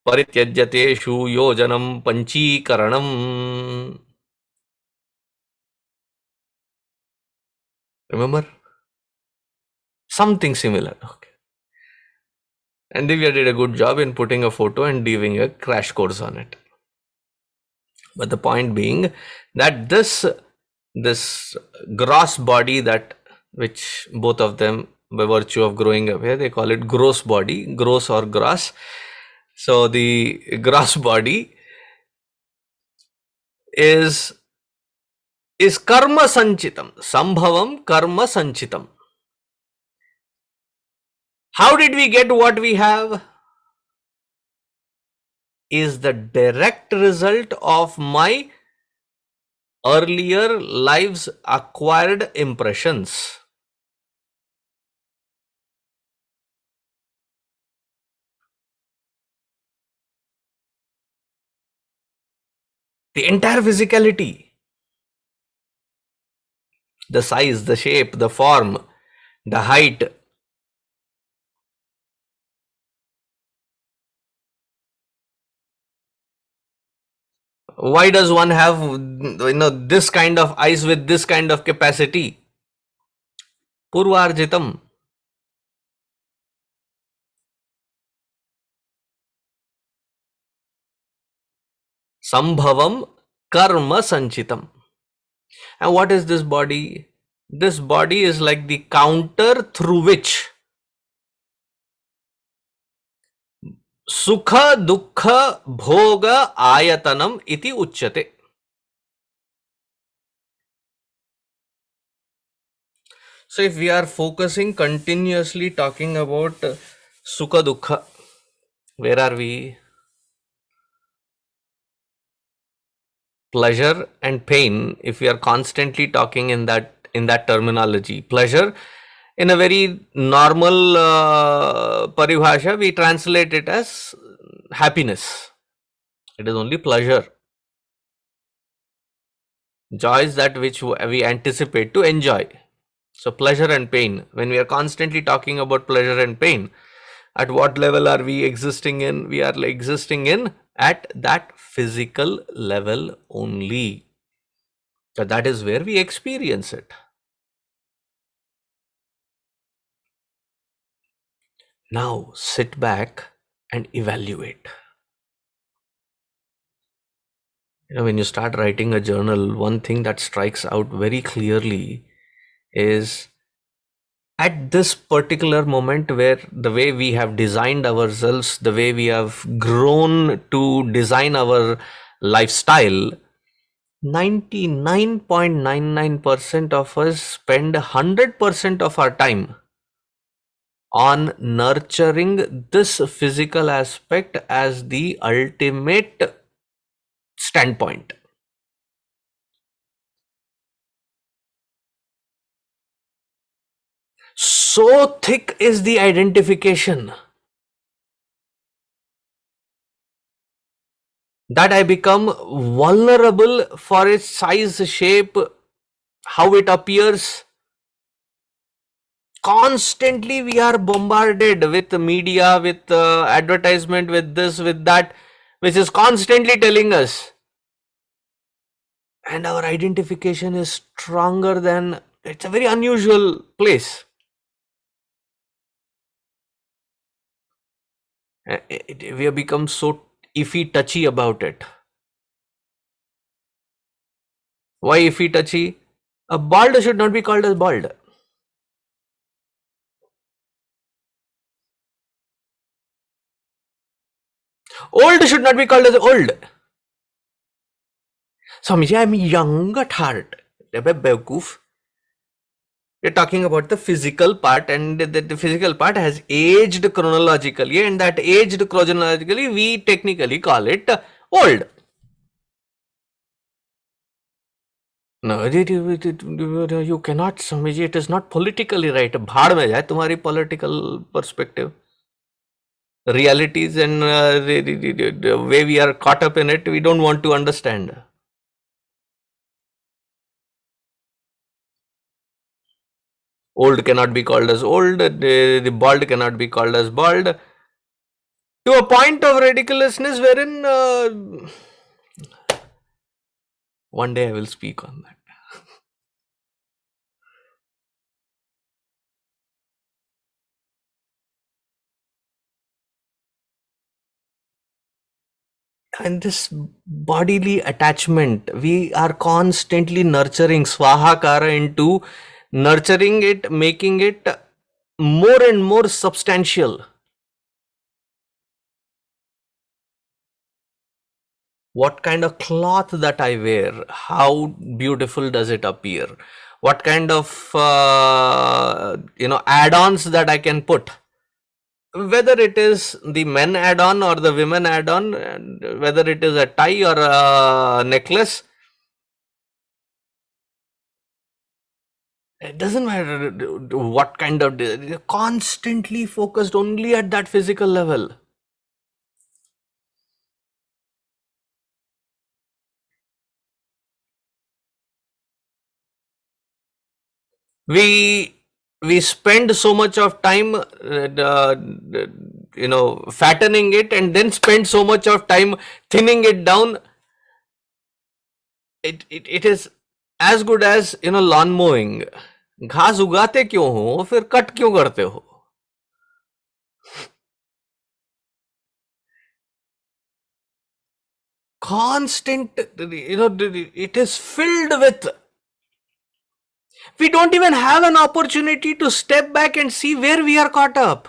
parityajyateshu yojanam paṃcīkṛtanam. Remember? Something similar. Okay. And Divya did a good job in putting a photo and giving a crash course on it. But the point being that this gross body, that which both of them, by virtue of growing up here, they call it gross body, gross or gross. So the gross body is karmasaṃcitam, sambhavam karmasaṃcitam. How did we get what we have? Is the direct result of my earlier lives' acquired impressions. The entire physicality, the size, the shape, the form, the height, why does one have this kind of eyes with this kind of capacity? Purvarjitam. Sambhavam karmasaṃcitam. And what is this body? This body is like the counter through which sukhaduḥkhā bhogāyatanam iti uchyate. So if we are focusing continuously talking about sukhaduḥkha, where are we? Pleasure and pain. If we are constantly talking in that terminology, pleasure, in a very normal paribhasha, we translate it as happiness. It is only pleasure. Joy is that which we anticipate to enjoy. So pleasure and pain. When we are constantly talking about pleasure and pain, at what level are we existing in? We are existing in at that physical level only. So that is where we experience it. Now sit back and evaluate. When you start writing a journal, one thing that strikes out very clearly is at this particular moment, where the way we have designed ourselves, the way we have grown to design our lifestyle, 99.99% of us spend 100% of our time on nurturing this physical aspect as the ultimate standpoint. So thick is the identification that I become vulnerable for its size, shape, how it appears. Constantly we are bombarded with media, with advertisement, with this, with that, which is constantly telling us. And our identification is stronger than, it's a very unusual place. We have become so iffy touchy about it. Why iffy touchy? A bald should not be called as bald. Old should not be called as old. Swamiji, I'm young at heart. Bewkoof. We're talking about the physical part, and the physical part has aged chronologically, and that aged chronologically, we technically call it old. No, you cannot, Swamiji, it is not politically right. भाड़ में जाए तुम्हारी political perspective. Realities and the way we are caught up in it, we don't want to understand. Old cannot be called as old, the bald cannot be called as bald, to a point of ridiculousness wherein one day I will speak on that. And this bodily attachment, we are constantly nurturing swahakara into nurturing it, making it more and more substantial. What kind of cloth that I wear, how beautiful does it appear? What kind of add-ons that I can put, whether it is the men add-on or the women add-on, and whether it is a tie or a necklace, it doesn't matter what kind of, they're constantly focused only at that physical level. We spend so much of time fattening it, and then spend so much of time thinning it down. It is as good as lawn mowing. घास उगाते क्यों हो, फिर cut क्यों करते हो? Constant, it is filled with, we don't even have an opportunity to step back and see where we are caught up.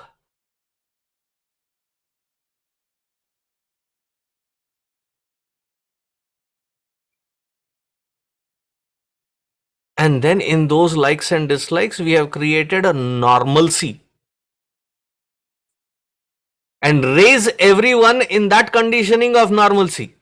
And then in those likes and dislikes, we have created a normalcy and raise everyone in that conditioning of normalcy.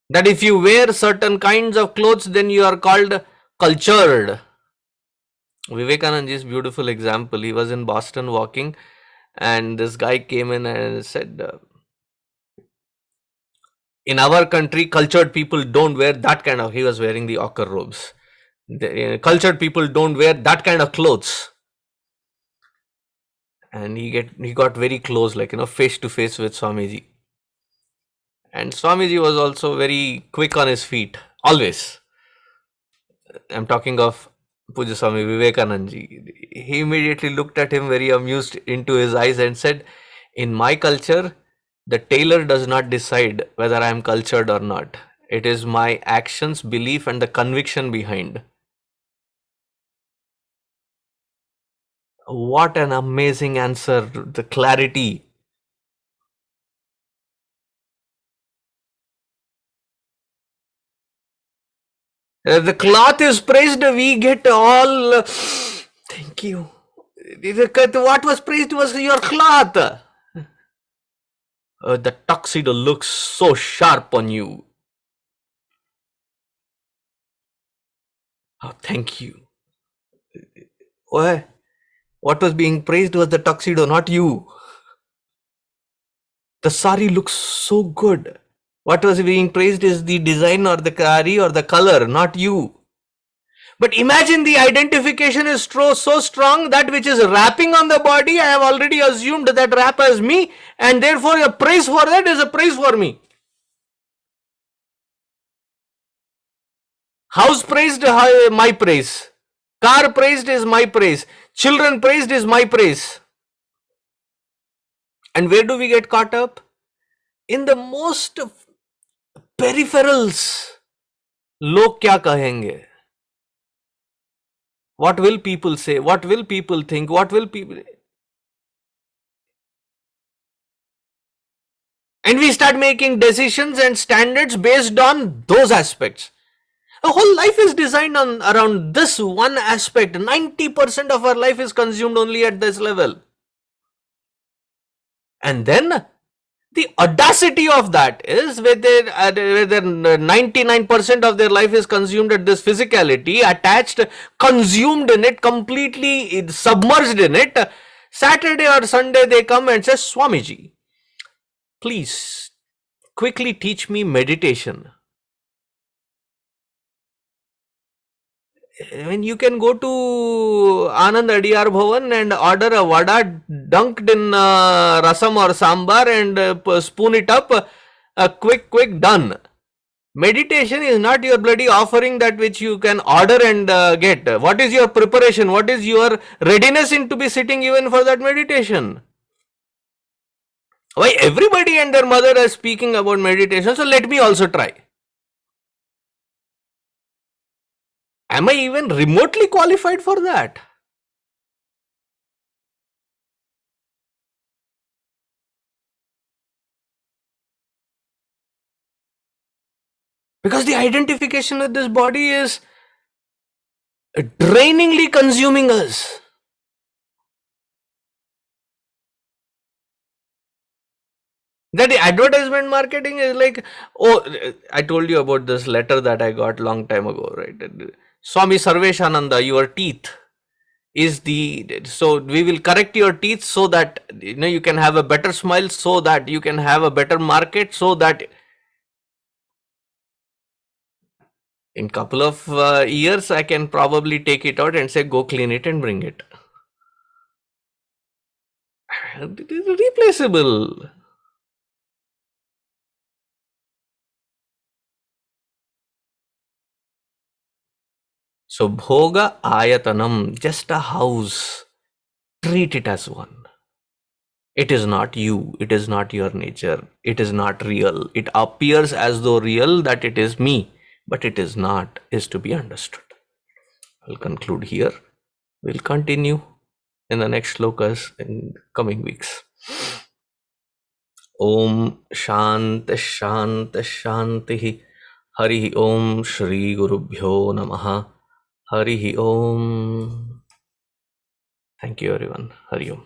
That if you wear certain kinds of clothes, then you are called cultured. Vivekananda's beautiful example, he was in Boston walking, and this guy came in and said, in our country, cultured people don't wear that kind of, he was wearing the ochre robes. Cultured people don't wear that kind of clothes. And he got very close, like, face to face with Swamiji. And Swamiji was also very quick on his feet, always. I'm talking of Puja Swami Vivekanandaji. He immediately looked at him very amused into his eyes and said, in my culture, the tailor does not decide whether I am cultured or not. It is my actions, belief, and the conviction behind. What an amazing answer, the clarity. The cloth is praised, we get all, thank you. What was praised was your cloth. The tuxedo looks so sharp on you. Oh, thank you. What was being praised was the tuxedo, not you. The sari looks so good. What was being praised is the design or the sari or the color, not you. But imagine the identification is so strong, that which is wrapping on the body, I have already assumed that wrap as me, and therefore a praise for that is a praise for me. House praised, my praise. Car praised is my praise. Children praised is my praise. And where do we get caught up? In the most peripherals. Log kya kahenge? What will people say? What will people think? What will people... And we start making decisions and standards based on those aspects. A whole life is designed around this one aspect. 90% of our life is consumed only at this level. And then the audacity of that is whether 99% of their life is consumed at this physicality, attached, consumed in it, completely submerged in it. Saturday or Sunday they come and say, Swamiji, please quickly teach me meditation. When you can go to Anand Adiyar Bhavan and order a vada dunked in rasam or sambar and spoon it up, quick, done. Meditation is not your bloody offering that which you can order and get. What is your preparation? What is your readiness in to be sitting even for that meditation? Why everybody and their mother are speaking about meditation, so let me also try. Am I even remotely qualified for that? Because the identification with this body is drainingly consuming us. That the advertisement marketing is like, oh, I told you about this letter that I got long time ago, right? Swami Sarveshananda, your teeth is so we will correct your teeth so that you can have a better smile, so that you can have a better market, so that in couple of years I can probably take it out and say, go clean it and bring it. It is replaceable. So bhogāyatanam, just a house, treat it as one. It is not you, it is not your nature, it is not real. It appears as though real, that it is me, but it is not, is to be understood. I'll conclude here. We'll continue in the next shlokas in coming weeks. Om Shanti Shanti Shanti. Hari Om Shri Gurubhyo Namaha. Hari Om. Thank you everyone. Hari Om.